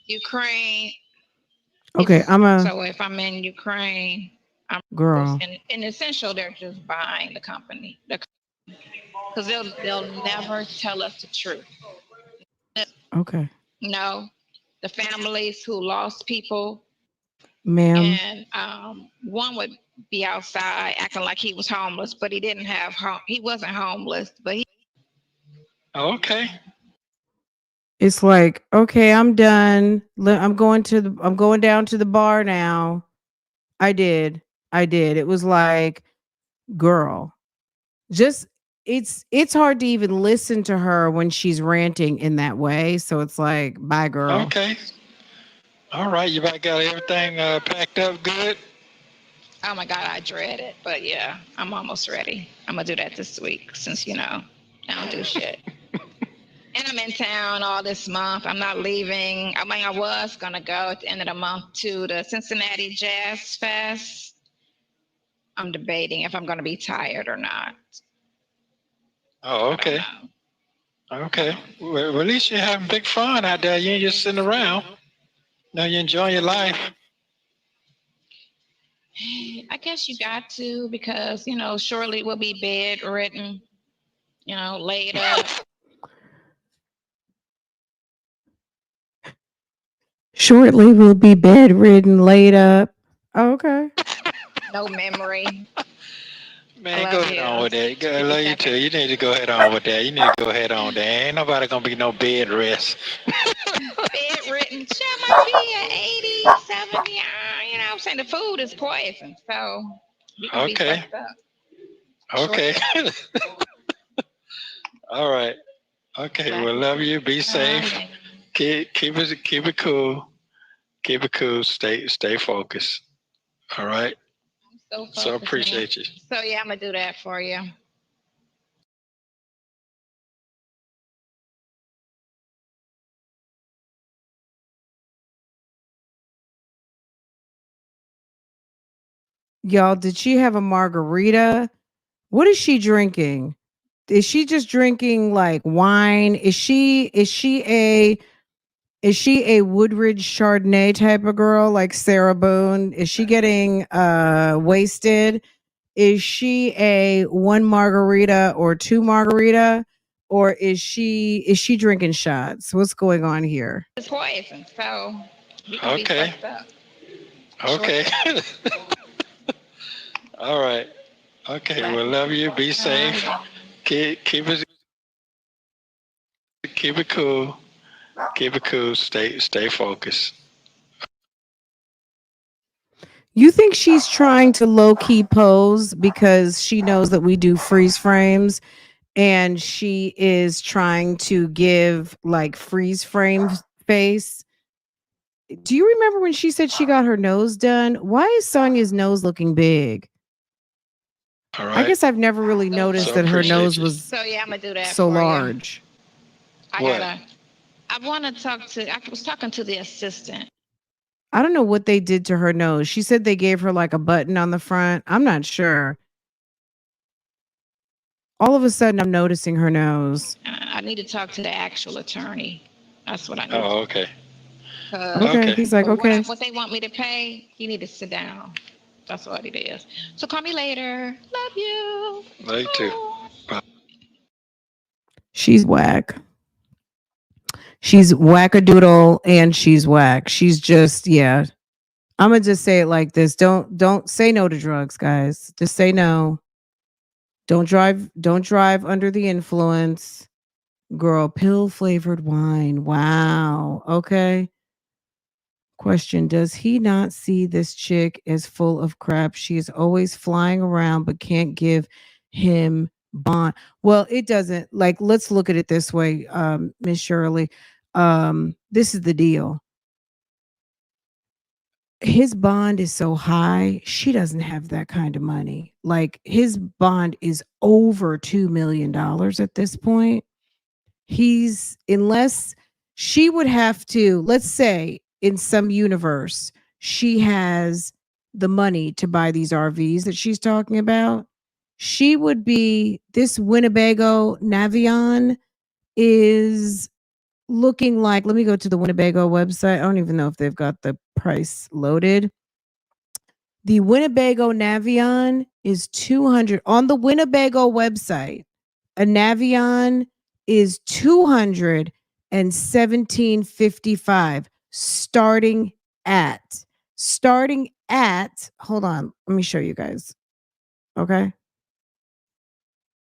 Ukraine, Okay, I'm a so if I'm in Ukraine, I'm girl. in essential they're just buying the company because they'll never tell us the truth. Okay. No, the families who lost people, Ma'am. and one would be outside acting like he was homeless, but he didn't have home. He wasn't homeless, but he. Okay. It's like, okay, I'm done. I'm going down to the bar now. I did. I did. It was like, girl, just it's hard to even listen to her when she's ranting in that way. So it's like, bye girl. Okay. All right. You about got everything packed up good? Oh my God, I dread it, but yeah, I'm almost ready. I'm gonna do that this week since I don't do shit. And I'm in town all this month. I'm not leaving. I mean, I was gonna go at the end of the month to the Cincinnati Jazz Fest. I'm debating if I'm gonna be tired or not. Oh, okay. Okay. Well, at least you're having big fun out there. You ain't just sitting around. No, you're enjoying your life. I guess you got to because shortly we'll be bedridden, laid up. Shortly we'll be bedridden, laid up. Okay. No memory. Man, go ahead on with that. I love you too. You need to go ahead on with that. You need to go ahead on there. Ain't nobody gonna be no bed rest. Bedridden. Shit might be at 80, 70. I'm saying the food is poison, so you can be fucked up. Okay. All right. Okay. Well, love you. Be safe. Keep it cool. Keep it cool. Stay focused. All right. So appreciate you. So yeah, I'm gonna do that for you. Y'all, did she have a margarita? What is she drinking? Is she just drinking like wine? Is she a Woodridge Chardonnay type of girl like Sarah Boone? Is she getting wasted? Is she a one margarita or two margarita? Or is she drinking shots? What's going on here? It's poison, so you can be fucked up. Okay. All right. Okay. Well, love you. Be safe. Keep it cool. Keep it cool. Stay focused. You think she's trying to low key pose because she knows that we do freeze frames and she is trying to give like freeze frame face? Do you remember when she said she got her nose done? Why is Sonya's nose looking big? All I right. guess I've never really noticed So that her appreciate nose you. was So yeah, I'm gonna do that so for you. large. I What? gotta. I want to talk to. I was talking to the assistant. I don't know what they did to her nose. She said they gave her like a button on the front. I'm not sure. All of a sudden, I'm noticing her nose. I need to talk to the actual attorney. That's what I need. Oh, okay. Okay. Okay. He's like, okay. What they want me to pay, you need to sit down. That's what it is. So call me later. Love you. Love you too. Bye. She's whack. She's wackadoodle and she's whack. She's just, yeah. I'm gonna just say it like this. Don't say no to drugs, guys. Just say no. Don't drive under the influence. Girl, pill flavored wine. Wow. Okay. Question: does he not see this chick as full of crap? She is always flying around but can't give him bond. Well, it doesn't. Like, let's look at it this way, Miss Shirley. This is the deal. His bond is so high, she doesn't have that kind of money. Like, his bond is over $2 million at this point. He's, unless she would have to, let's say in some universe, she has the money to buy these RVs that she's talking about. She would be, this Winnebago Navion is looking like, let me go to the Winnebago website. I don't even know if they've got the price loaded. The Winnebago Navion is 200 on the Winnebago website. A Navion is 217.55 starting at hold on, let me show you guys. Okay?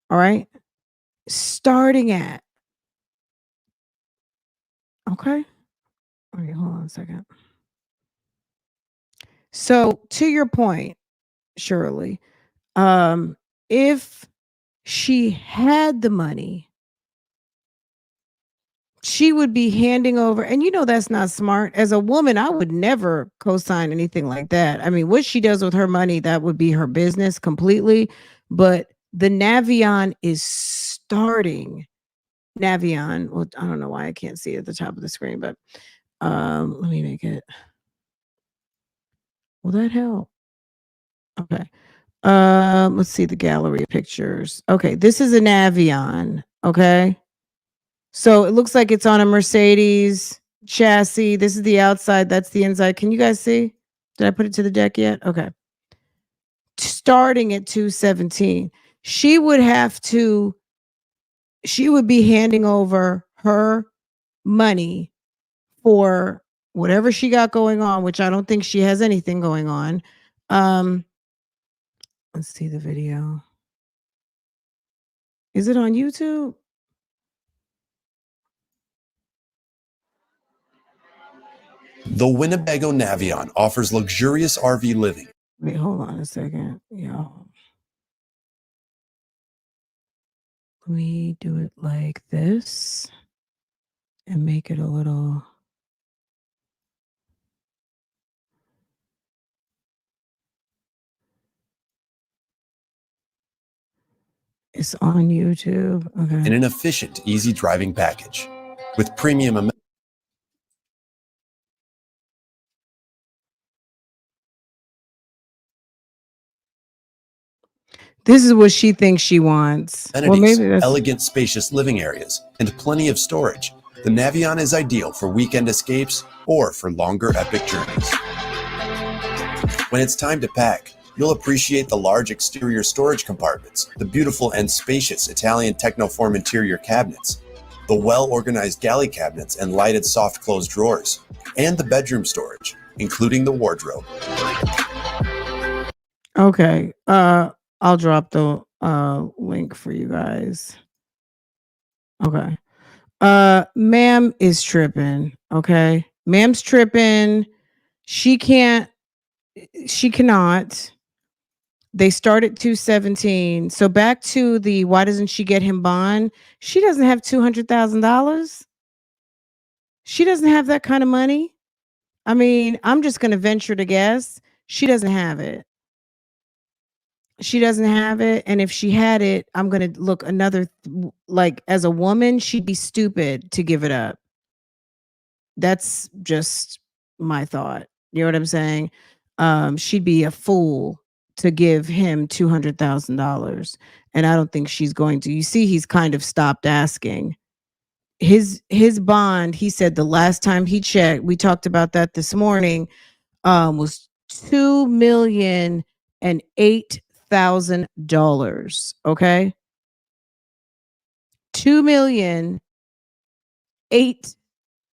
All right? Starting at, okay? All right, hold on a second. So, to your point, Shirley, if she had the money, she would be handing over, and you know that's not smart. As a woman, I would never co-sign anything like that. I mean, what she does with her money, that would be her business completely. But the Navion is starting. Navion, well, I don't know why I can't see it at the top of the screen, but let me make it. Will that help? Okay. Let's see the gallery of pictures. Okay, this is a Navion. Okay. So it looks like it's on a Mercedes chassis. This is the outside. That's the inside. Can you guys see? Did I put it to the deck yet? Okay. Starting at 217. She would be handing over her money for whatever she got going on, which I don't think she has anything going on. Let's see the video. Is it on YouTube? The Winnebago Navion offers luxurious RV living. Wait, hold on a second, y'all. Let me do it like this and make it a little. It's on YouTube. Okay. And an efficient, easy driving package with premium amenities. This is what she thinks she wants. Well, maybe that's Elegant, spacious living areas, and plenty of storage. The Navion is ideal for weekend escapes or for longer epic journeys. When it's time to pack, you'll appreciate the large exterior storage compartments, the beautiful and spacious Italian Technoform interior cabinets, the well-organized galley cabinets and lighted soft close drawers, and the bedroom storage, including the wardrobe. okay. I'll drop the link for you guys. Okay. Ma'am is tripping. Okay. Ma'am's tripping. She cannot. They start at 217. So back to the why doesn't she get him bond? She doesn't have $200,000. She doesn't have that kind of money. I mean, I'm just going to venture to guess she doesn't have it. She doesn't have it, and if she had it, I'm gonna look another like as a woman, she'd be stupid to give it up. That's just my thought. You know what I'm saying? She'd be a fool to give him $200,000, and I don't think she's going to. You see, he's kind of stopped asking. His bond. He said the last time he checked, we talked about that this morning, was $2,008,000. Okay, 2,008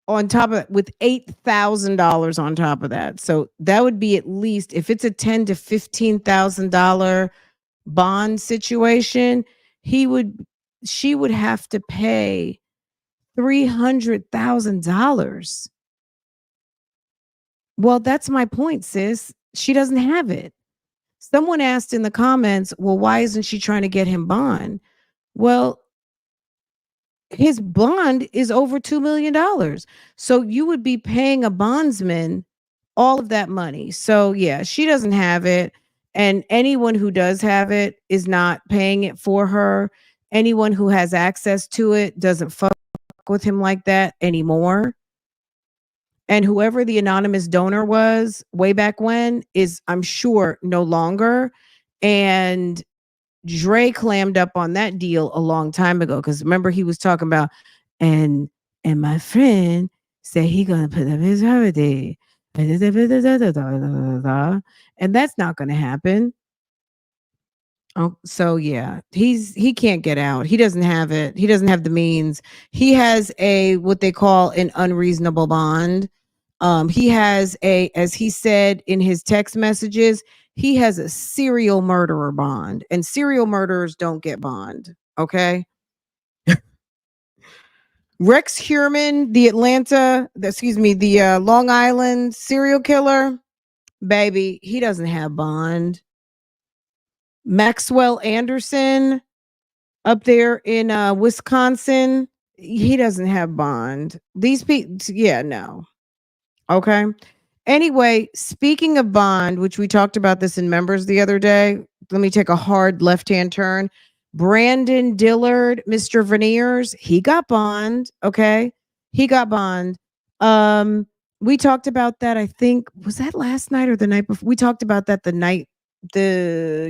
on top of with $8,000 on top of that. So that would be at least if it's a $10,000 to $15,000 bond situation, she would have to pay $300,000. Well, that's my point, sis. She doesn't have it. Someone asked in the comments, well, why isn't she trying to get him bond? Well, his bond is over $2 million. So you would be paying a bondsman all of that money. So yeah, she doesn't have it. And anyone who does have it is not paying it for her. Anyone who has access to it doesn't fuck with him like that anymore. And whoever the anonymous donor was way back when is, I'm sure, no longer. And Dre clammed up on that deal a long time ago because remember he was talking about and my friend said he gonna put up his holiday and that's not gonna happen. Oh, so yeah, he can't get out. He doesn't have it. He doesn't have the means. He has a what they call an unreasonable bond. He has a, as he said in his text messages, he has a serial murderer bond, and serial murderers don't get bond. Okay. Rex Heuermann, the Long Island serial killer, baby, he doesn't have bond. Maxwell Anderson up there in Wisconsin, he doesn't have bond. These people, yeah, no. Okay. Anyway, speaking of bond, which we talked about this in members the other day, let me take a hard left-hand turn. Brandon Dillard, Mr. Veener, he got bond. Okay. He got bond. We talked about that. I think, was that last night or the night before? We talked about that the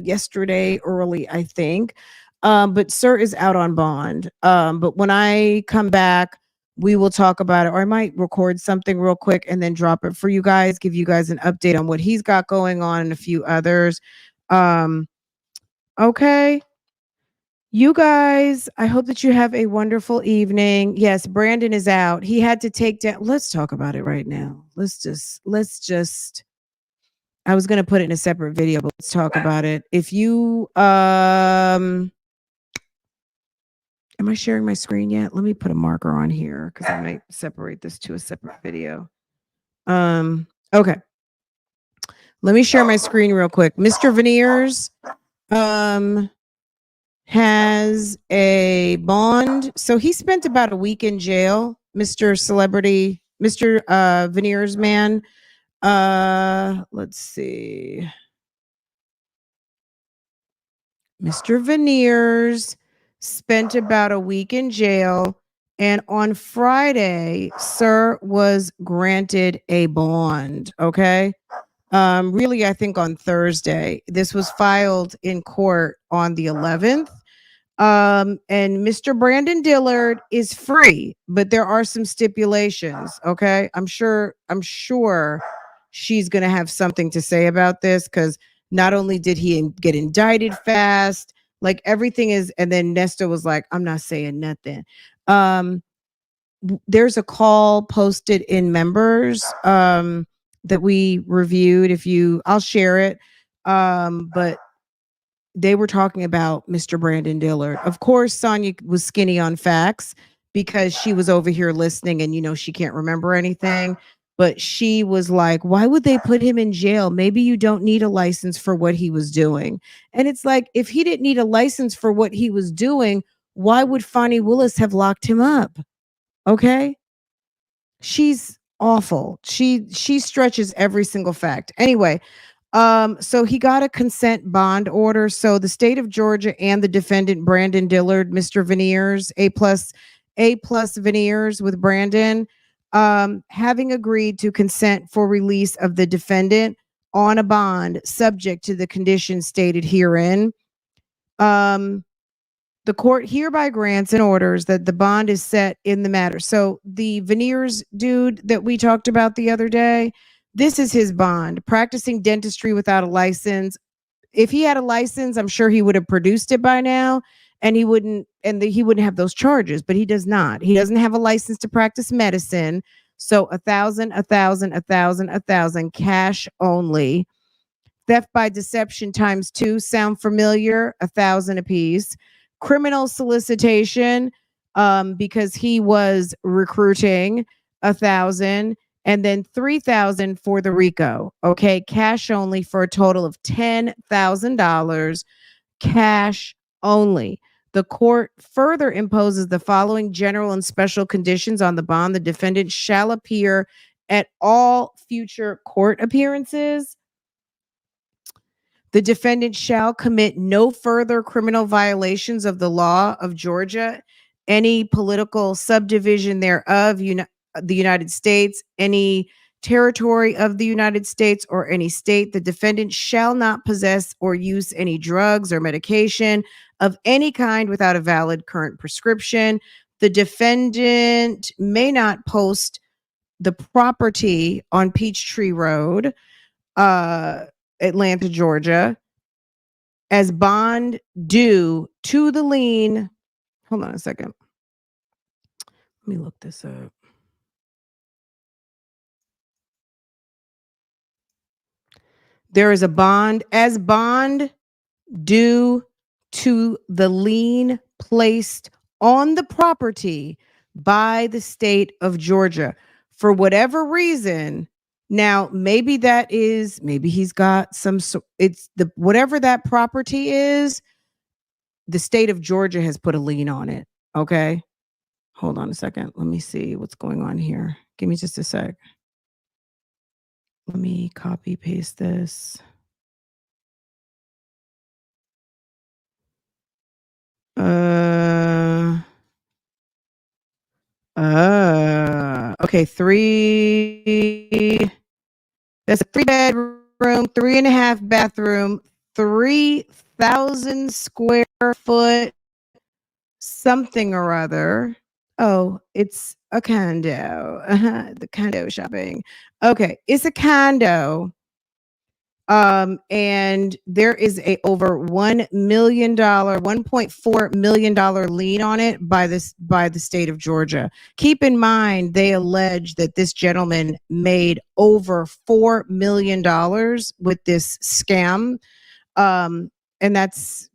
yesterday early, I think. But Sir is out on bond. But when I come back, we will talk about it, or I might record something real quick and then drop it for you guys, give you guys an update on what he's got going on and a few others. Okay. You guys, I hope that you have a wonderful evening. Yes, Brandon is out. He had to take down. Let's talk about it right now. Let's just I was going to put it in a separate video, but let's talk about it. If you am I sharing my screen yet? Let me put a marker on here because I might separate this to a separate video. Okay. Let me share my screen real quick. Mr. Veener has a bond. So he spent about a week in jail, Mr. Celebrity, Mr. Veener's man. Let's see. Mr. Veener spent about a week in jail, and on Friday, Sir was granted a bond. Okay. Really, I think on Thursday. This was filed in court on the 11th. And Mr. Brandon Dillard is free, but there are some stipulations. Okay. I'm sure she's gonna have something to say about this because not only did he get indicted fast, like everything is, and then Nesto was like, I'm not saying nothing. There's a call posted in members that we reviewed. I'll share it. But they were talking about Mr. Brandon Dillard. Of course, Sonya was skinny on facts because she was over here listening and, she can't remember anything. But she was like, why would they put him in jail? Maybe you don't need a license for what he was doing. And it's like, if he didn't need a license for what he was doing, why would Fani Willis have locked him up? Okay. She's awful. She stretches every single fact. Anyway, So he got a consent bond order. So the state of Georgia and the defendant, Brandon Dillard, Mr. Veener's, A plus Veener's with Brandon, having agreed to consent for release of the defendant on a bond subject to the conditions stated herein. The court hereby grants and orders that the bond is set in the matter. So the Veener's dude that we talked about the other day, this is his bond. Practicing dentistry without a license. If he had a license, I'm sure he would have produced it by now, and he wouldn't have those charges, but he does not. He doesn't have a license to practice medicine. So 1,000, 1,000, 1,000, 1,000 cash only. Theft by deception times 2 sound familiar, 1,000 apiece. Criminal solicitation, because he was recruiting, 1,000, and then 3,000 for the RICO. Okay, cash only for a total of $10,000, cash only. The court further imposes the following general and special conditions on the bond. The defendant shall appear at all future court appearances. The defendant shall commit no further criminal violations of the law of Georgia, any political subdivision thereof, the United States, any territory of the United States, or any state. The defendant shall not possess or use any drugs or medication of any kind without a valid current prescription. The defendant may not post the property on Peachtree Road, Atlanta, Georgia, as bond due to the lien. Hold on a second. Let me look this up. There is a bond as bond due to the lien placed on the property by the state of Georgia. For whatever reason, now maybe he's got some, it's the whatever that property is, the state of Georgia has put a lien on it. Okay. Hold on a second. Let me see what's going on here. Give me just a sec. Let me copy paste this. Okay, that's a 3-bedroom, 3.5 bathroom, 3,000 square foot, something or other. Oh, it's a condo. The condo shopping. Okay, it's a condo. And there is a over $1.4 million lien on it by the state of Georgia. Keep in mind, they allege that this gentleman made over $4 million with this scam. And that's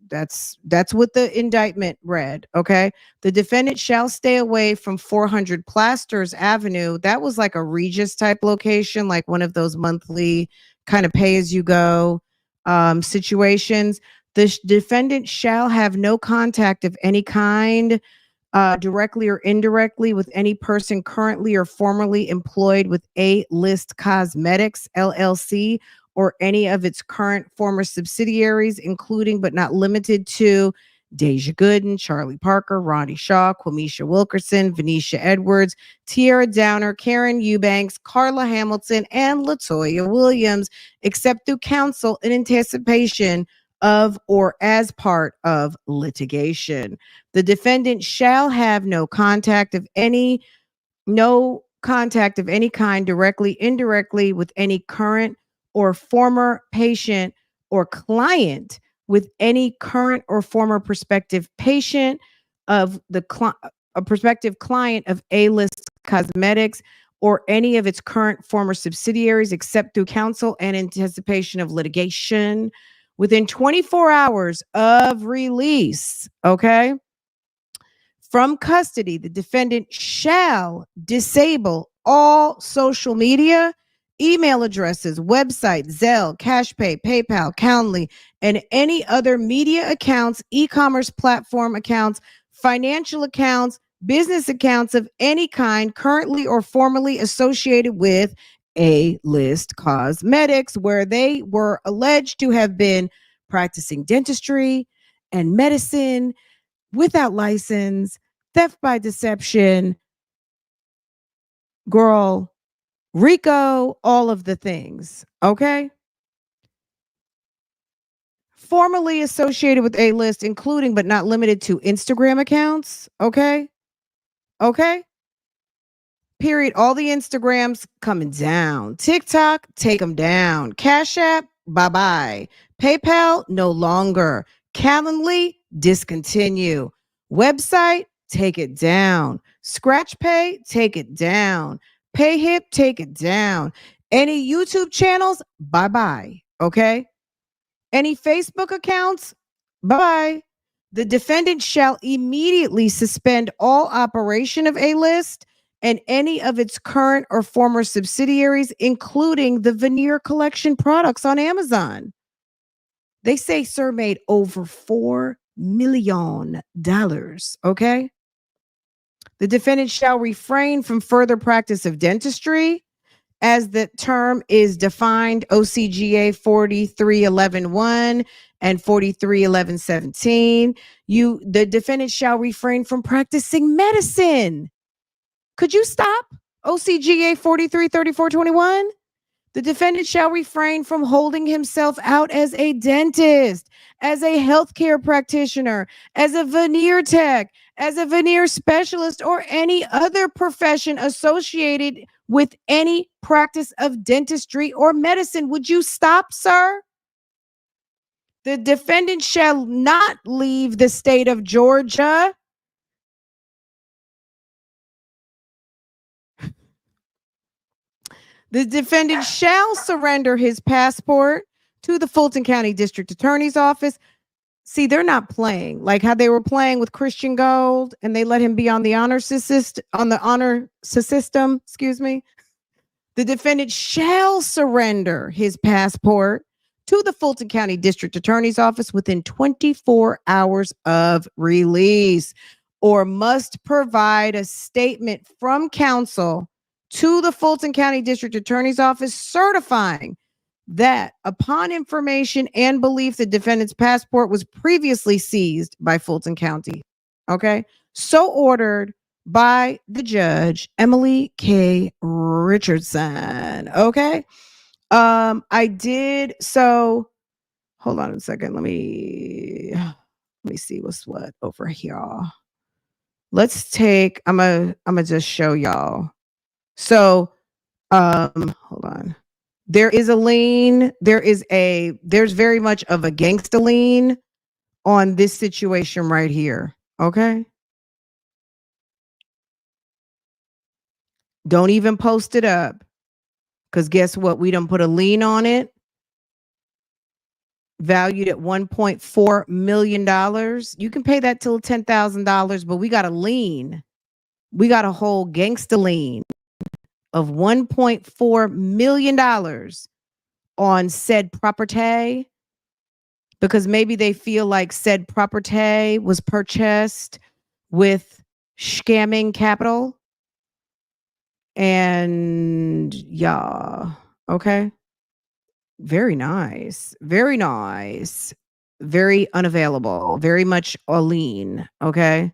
what the indictment read. Okay. The defendant shall stay away from 400 Plasters Avenue. That was like a Regis type location, like one of those monthly kind of pay as you go situations. The defendant shall have no contact of any kind, directly or indirectly, with any person currently or formerly employed with A-List Cosmetics LLC or any of its current former subsidiaries, including but not limited to Deja Gooden, Charlie Parker, Ronnie Shaw, Quamisha Wilkerson, Venetia Edwards, Tiara Downer, Karen Eubanks, Carla Hamilton, and Latoya Williams, except through counsel in anticipation of or as part of litigation. The defendant shall have no contact of any kind, directly, indirectly, with any current or former patient or client, with any current or former prospective patient of a prospective client of A-List Cosmetics or any of its current former subsidiaries, except through counsel and anticipation of litigation, within 24 hours of release. Okay. From custody, the defendant shall disable all social media, email addresses, website, Zelle, CashPay, PayPal, Calendly, and any other media accounts, e-commerce platform accounts, financial accounts, business accounts of any kind currently or formerly associated with A-list cosmetics, where they were alleged to have been practicing dentistry and medicine without license, theft by deception, girl, RICO, all of the things. Okay. Formerly associated with A-list, including but not limited to Instagram accounts. Okay. Okay. Period. All the Instagrams coming down. TikTok, take them down. Cash App, bye-bye. PayPal, no longer. Calendly, discontinue. Website, take it down. Scratch Pay, take it down. PayHip, take it down. Any YouTube channels, bye-bye. Okay? Any Facebook accounts, bye-bye. The defendant shall immediately suspend all operation of A-list and any of its current or former subsidiaries, including the Veener collection products on Amazon. They say Sir made over $4 million. Okay. The defendant shall refrain from further practice of dentistry, as the term is defined OCGA 4311.1 and 4311.17. The defendant shall refrain from practicing medicine. Could you stop? OCGA 4334.21. The defendant shall refrain from holding himself out as a dentist, as a healthcare practitioner, as a veneer tech, as a veneer specialist, or any other profession associated with any practice of dentistry or medicine. Would you stop, sir? The defendant shall not leave the state of Georgia. The defendant shall surrender his passport to the Fulton County District Attorney's Office. See, they're not playing like how they were playing with Christian Gold, and they let him be on the honor system. Excuse me. The defendant shall surrender his passport to the Fulton County District Attorney's Office within 24 hours of release, or must provide a statement from counsel to the Fulton County District Attorney's Office certifying that upon information and belief the defendant's passport was previously seized by Fulton County. Okay. So ordered by the judge, Emily K. Richardson. Okay. I did. So hold on a second. Let me see what's what over here. Let's take, I'm gonna just show y'all. So, hold on. There is a lien. There's very much of a gangsta lien on this situation right here. Okay. Don't even post it up. Because guess what? We done put a lien on it. Valued at $1.4 million. You can pay that till $10,000, but we got a lien. We got a whole gangsta lien of $1.4 million on said property, because maybe they feel like said property was purchased with scamming capital. And yeah, okay. Very nice. Very nice. Very unavailable. Very much a lien. Okay.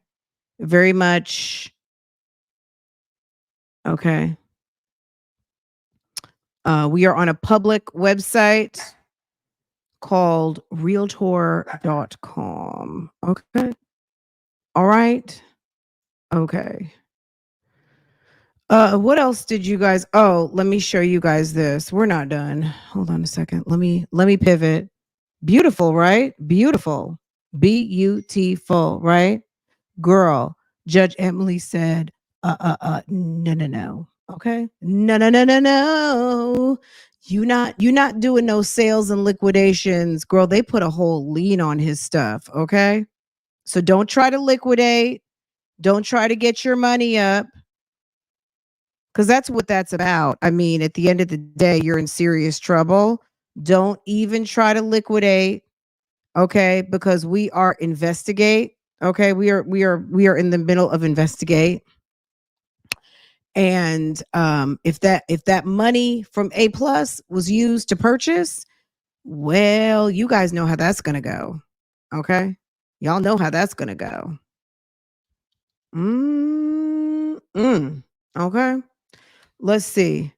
Very much. Okay. We are on a public website called realtor.com. Okay. All right. Okay. What else did you guys? Oh, let me show you guys this. We're not done. Hold on a second. Let me pivot. Beautiful, right? Beautiful. Beautiful, right? Girl, Judge Emily said, no. Okay. No. You not doing no sales and liquidations. Girl, they put a whole lien on his stuff. Okay. So don't try to liquidate. Don't try to get your money up. Because that's what that's about. I mean, at the end of the day, you're in serious trouble. Don't even try to liquidate. Okay. Because we are investigate. Okay. We are in the middle of investigate. And if that money from A Plus was used to purchase, well, you guys know how that's gonna go. Okay, y'all know how that's gonna go. Okay, let's see.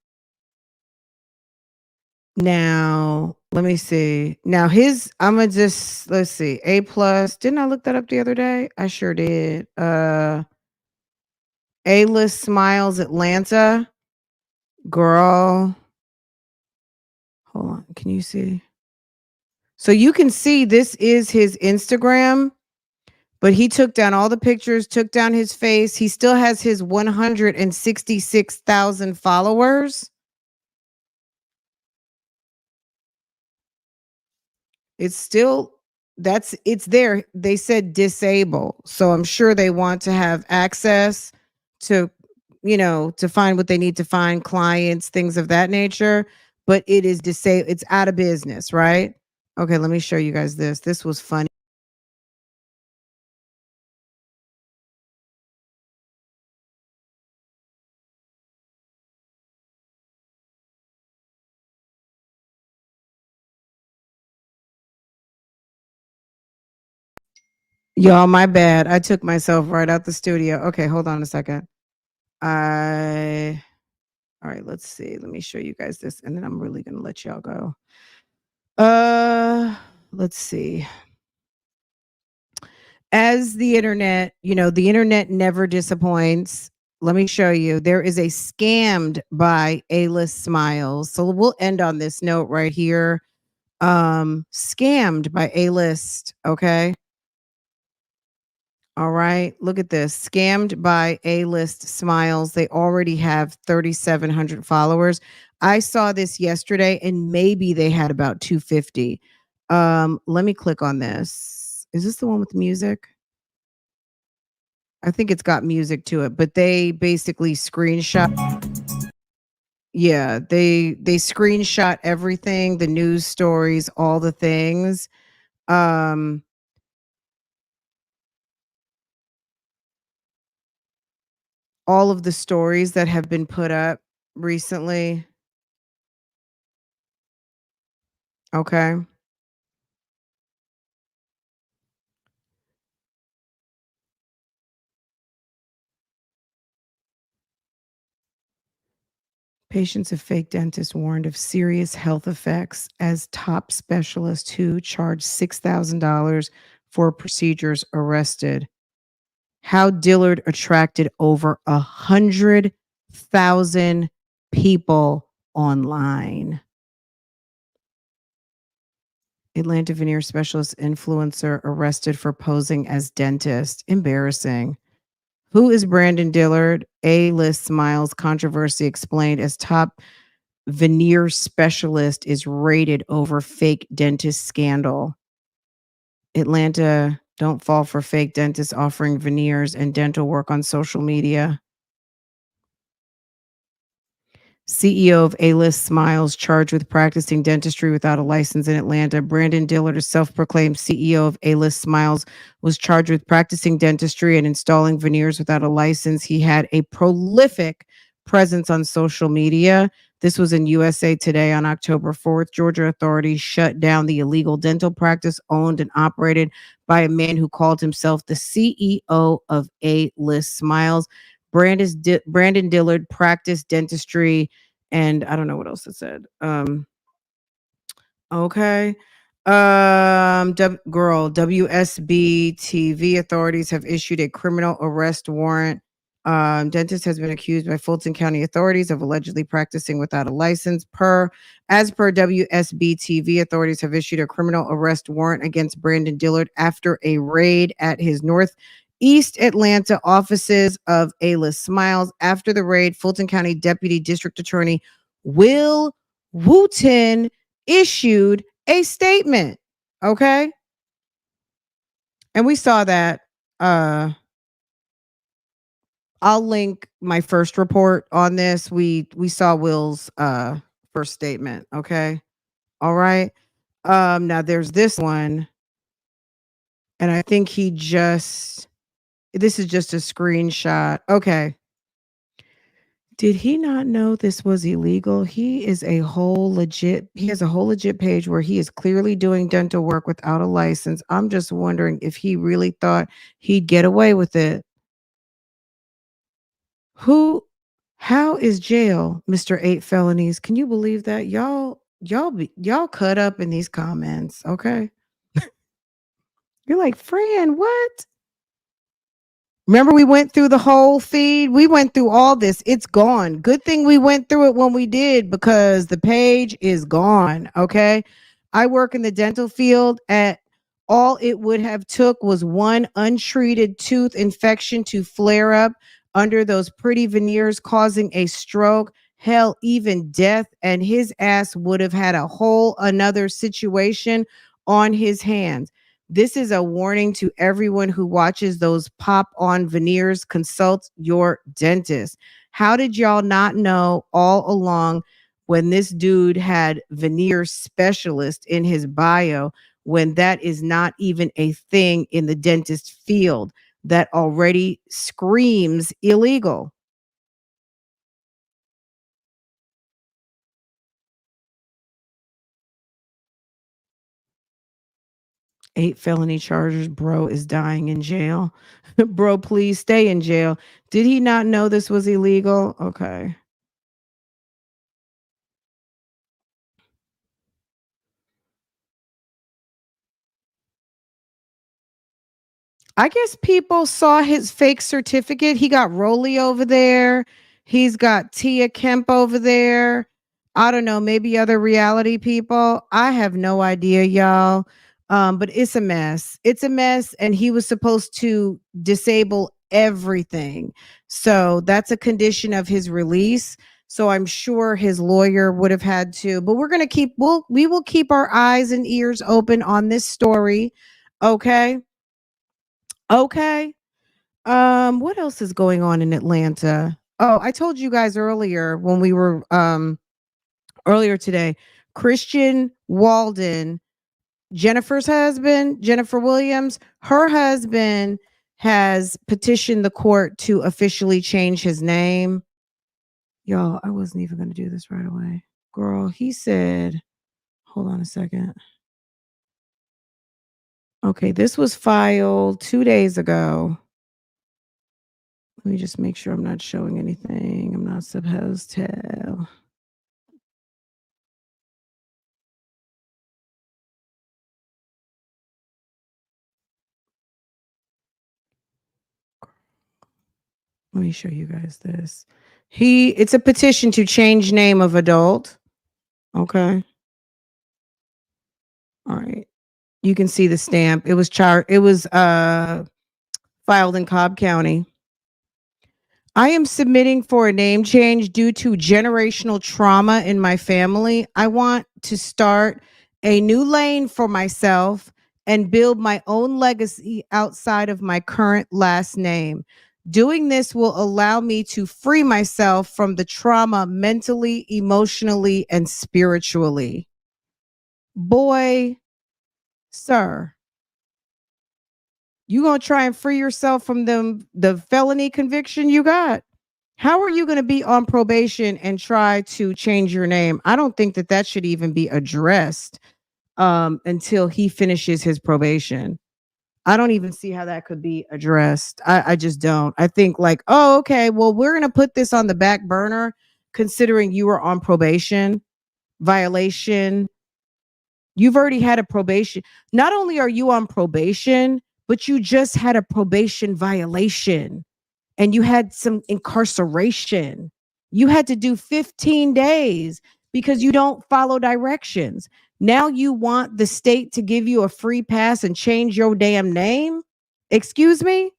Now, let me see. Now I'ma just let's see. A plus. Didn't I look that up the other day? I sure did. A-list Smiles Atlanta. Girl. Hold on. Can you see? So you can see this is his Instagram, but he took down all the pictures, took down his face. He still has his 166,000 followers. It's still it's there. They said disable. So I'm sure they want to have access to, to find what they need to find, clients, things of that nature. But it is disabled. It's out of business, right? Okay, let me show you guys this. This was funny. Y'all, my bad. I took myself right out the studio. Okay, hold on a second. All right, let's see. Let me show you guys this, and then I'm really gonna let y'all go. Let's see. As the internet, the internet never disappoints. Let me show you. There is a scammed by A-list Smiles. So we'll end on this note right here. Scammed by A-list, okay? All right, look at this. Scammed by A-list Smiles. They already have 3,700 followers. I saw this yesterday and maybe they had about 250. Let me click on this. Is this the one with music? I think it's got music to it, but they basically screenshot. Yeah, they screenshot everything, the news stories, all the things. All of the stories that have been put up recently. Okay. Patients of fake dentists warned of serious health effects as top specialists who charged $6,000 for procedures arrested. How Dillard attracted over 100,000 people online. Atlanta veneer specialist influencer arrested for posing as dentist. Embarrassing. Who is Brandon Dillard? A-list Smiles controversy explained as top veneer specialist is raided over fake dentist scandal. Atlanta, don't fall for fake dentists offering veneers and dental work on social media. CEO of A-list Smiles charged with practicing dentistry without a license in Atlanta. Brandon Dillard, a self-proclaimed CEO of A-list Smiles, was charged with practicing dentistry and installing veneers without a license. He had a prolific presence on social media. This was in USA Today on October 4th. Georgia authorities shut down the illegal dental practice owned and operated by a man who called himself the CEO of A-list Smiles. Brandon Dillard practiced dentistry, and I don't know what else it said. Okay. WSB TV authorities have issued a criminal arrest warrant. Dentist has been accused by Fulton County authorities of allegedly practicing without a license. As per WSB TV, authorities have issued a criminal arrest warrant against Brandon Dillard after a raid at his Northeast Atlanta offices of A-list Smiles. After the raid, Fulton County Deputy District Attorney Will Wooten issued a statement. Okay. And we saw that. I'll link my first report on this. We saw Will's first statement. Okay. All right. Now there's this one. And I think this is just a screenshot. Okay. Did he not know this was illegal? He has a whole legit page where he is clearly doing dental work without a license. I'm just wondering if he really thought he'd get away with it. Who how is jail, Mr. 8 felonies? Can you believe that? Y'all cut up in these comments, okay? You're like, "Fran, what?" Remember we went through the whole feed? We went through all this. It's gone. Good thing we went through it when we did because the page is gone, okay? I work in the dental field at all it would have took was one untreated tooth infection to flare up under those pretty veneers causing a stroke, hell even death, and his ass would have had a whole another situation on his hands. This is a warning to everyone who watches those pop on veneers. Consult your dentist. How did y'all not know all along when this dude had veneer specialist in his bio when that is not even a thing in the dentist field that already screams illegal? Eight felony charges. Bro is dying in jail. Bro, please stay in jail. Did he not know this was illegal? Okay. I guess people saw his fake certificate. He got Rolly over there. He's got Tia Kemp over there. I don't know, maybe other reality people. I have no idea, y'all. But it's a mess. It's a mess. And he was supposed to disable everything. So that's a condition of his release. So I'm sure his lawyer would have had to, but we're gonna we will keep our eyes and ears open on this story. Okay. Okay. What else is going on in Atlanta? Oh, I told you guys earlier when we were earlier today, Christian Walden, Jennifer's husband, Jennifer Williams, her husband has petitioned the court to officially change his name. Y'all, I wasn't even going to do this right away. Girl, he said, hold on a second. Okay, this was filed 2 days ago. Let me just make sure I'm not showing anything I'm not supposed to. Let me show you guys this. It's a petition to change name of adult. Okay. All right. You can see the stamp. It was filed in Cobb County. I am submitting for a name change due to generational trauma in my family. I want to start a new lane for myself and build my own legacy outside of my current last name. Doing this will allow me to free myself from the trauma mentally, emotionally, and spiritually. Boy, sir, you gonna try and free yourself from the felony conviction you got? How are you going to be on probation and try to change your name? I don't think that should even be addressed until he finishes his probation. I don't even see how that could be addressed. I just don't. I think like, oh, okay, well, we're going to put this on the back burner considering you were on probation violation. You've already had a probation. Not only are you on probation, but you just had a probation violation and you had some incarceration. You had to do 15 days because you don't follow directions. Now you want the state to give you a free pass and change your damn name? Excuse me?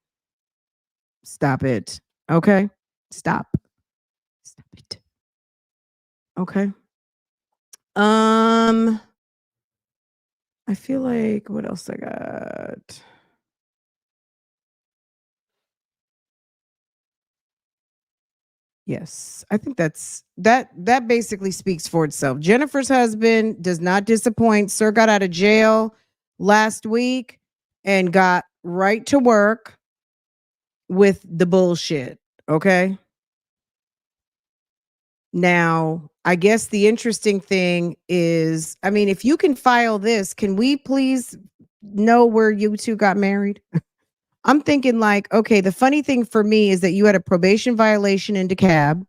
Stop it. Okay? Stop. Stop it. Okay. I feel like what else I got? Yes, I think that basically speaks for itself. Jennifer's husband does not disappoint. Sir got out of jail last week and got right to work with the bullshit. Okay. Now, I guess the interesting thing is, I mean, if you can file this, can we please know where you two got married? I'm thinking like, okay, the funny thing for me is that you had a probation violation in DeKalb.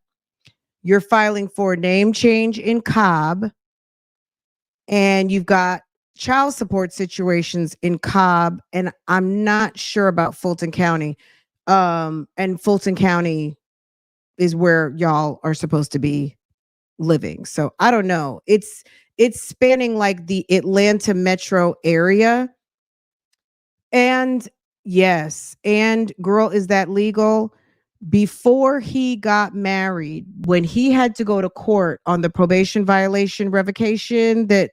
You're filing for a name change in Cobb, and you've got child support situations in Cobb, and I'm not sure about Fulton County. And Fulton County is where y'all are supposed to be living. So I don't know. It's spanning like the Atlanta metro area. And yes, and girl, is that legal? Before he got married, when he had to go to court on the probation violation revocation that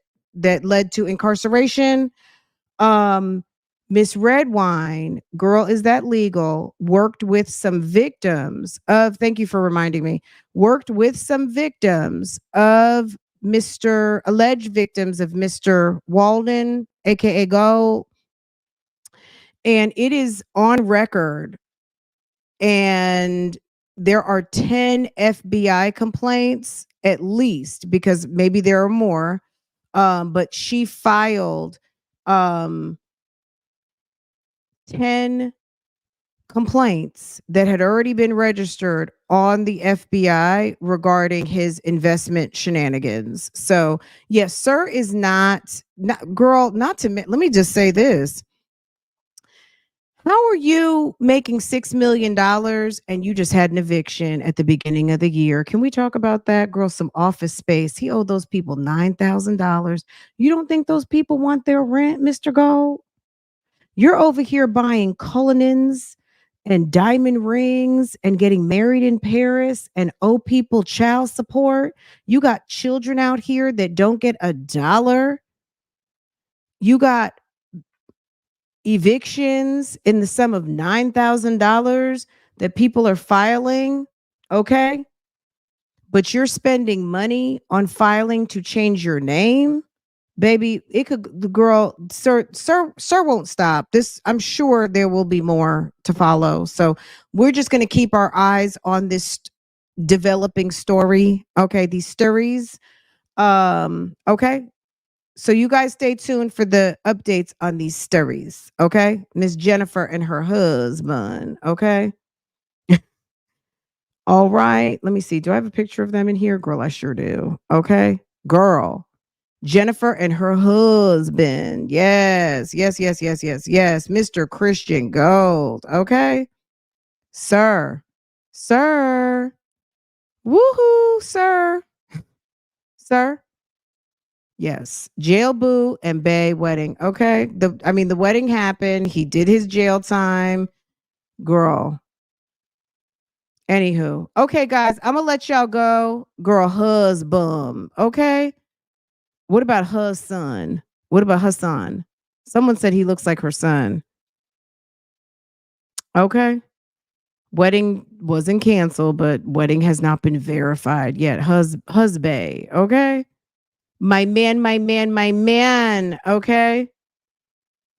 led to incarceration, Miss Redwine, girl, is that legal? Worked with some victims of, thank you for reminding me, worked with some victims of alleged victims of Mr. Walden, aka Go. And it is on record. And there are 10 FBI complaints at least, because maybe there are more. But she filed 10 complaints that had already been registered on the FBI regarding his investment shenanigans. So, yes, sir is not girl, not to let me just say this. How are you making $6 million and you just had an eviction at the beginning of the year? Can we talk about that? Girl, some office space. He owed those people $9,000. You don't think those people want their rent, Mr. Gold? You're over here buying Cullinans and diamond rings and getting married in Paris and owe people child support. You got children out here that don't get $1. You got evictions in the sum of $9,000 that people are filing. Okay. But you're spending money on filing to change your name. Baby, it could, the girl, sir won't stop. This, I'm sure there will be more to follow. So we're just going to keep our eyes on this developing story. Okay. These stories. Okay. So you guys stay tuned for the updates on these stories. Okay. Miss Jennifer and her husband. Okay. All right. Let me see. Do I have a picture of them in here? Girl, I sure do. Okay. Girl. Jennifer and her husband. Yes. Mr. Christian Gold. Okay. Sir. Woohoo, sir. Sir. Yes. Jail boo and bae wedding. Okay. The wedding happened. He did his jail time. Girl. Anywho. Okay, guys. I'm gonna let y'all go. Girl, husband. Okay. What about her son? What about her son? Someone said he looks like her son. Okay. Wedding wasn't canceled, but wedding has not been verified yet. Husband. Okay. My man. Okay.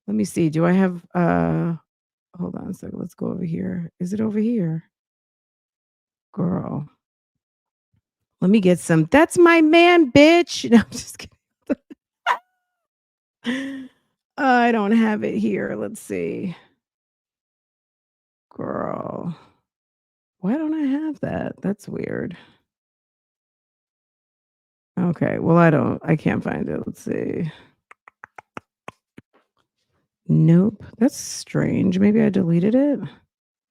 Let me see. Do I have hold on a second. Let's go over here. Is it over here? Girl. Let me get some. That's my man, bitch. No, I'm just kidding. I don't have it here. Let's see. Girl. Why don't I have that? That's weird. Okay. Well, I can't find it. Let's see. Nope. That's strange. Maybe I deleted it.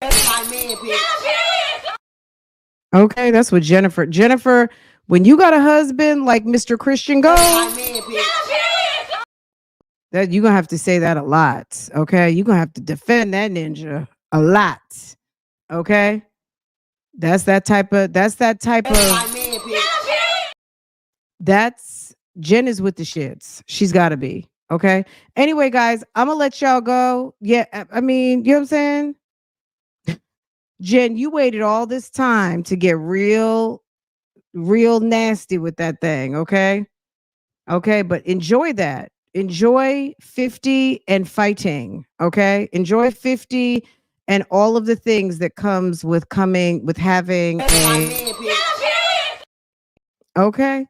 That's my man, bitch. Okay, that's what Jennifer, when you got a husband like Mr. Christian Gold, that you're gonna have to say that a lot. Okay. You're gonna have to defend that ninja a lot. Okay. That's Jen is with the shits. She's gotta be. Okay. Anyway, guys, I'm gonna let y'all go. Yeah, I mean, you know what I'm saying? Jen, you waited all this time to get real nasty with that thing. Okay. Okay. But enjoy that. Enjoy 50 and fighting. Okay. Enjoy 50 and all of the things that comes with having a Okay?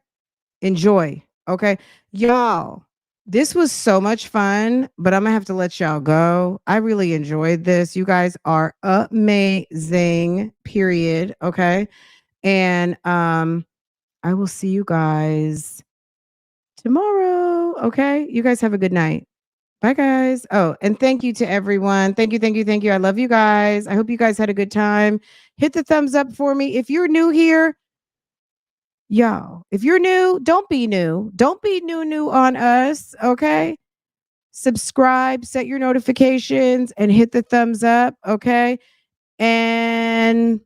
Enjoy. Okay? Y'all, this was so much fun, but I'm going to have to let y'all go. I really enjoyed this. You guys are amazing, period. Okay? And I will see you guys tomorrow. Okay? You guys have a good night. Bye, guys. Oh, and thank you to everyone. Thank you, thank you, thank you. I love you guys. I hope you guys had a good time. Hit the thumbs up for me. If you're new here, y'all, if you're new, don't be new. Don't be new on us. Okay? Subscribe, set your notifications, and hit the thumbs up. Okay? And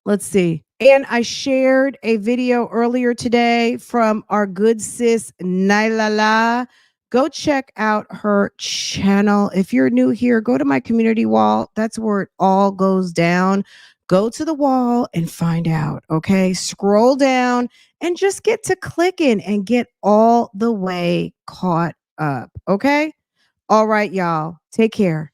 let's see. And I shared a video earlier today from our good sis, Nailala. Go check out her channel. If you're new here, go to my community wall. That's where it all goes down. Go to the wall and find out. Okay. Scroll down and just get to clicking and get all the way caught up. Okay. All right, y'all. Take care.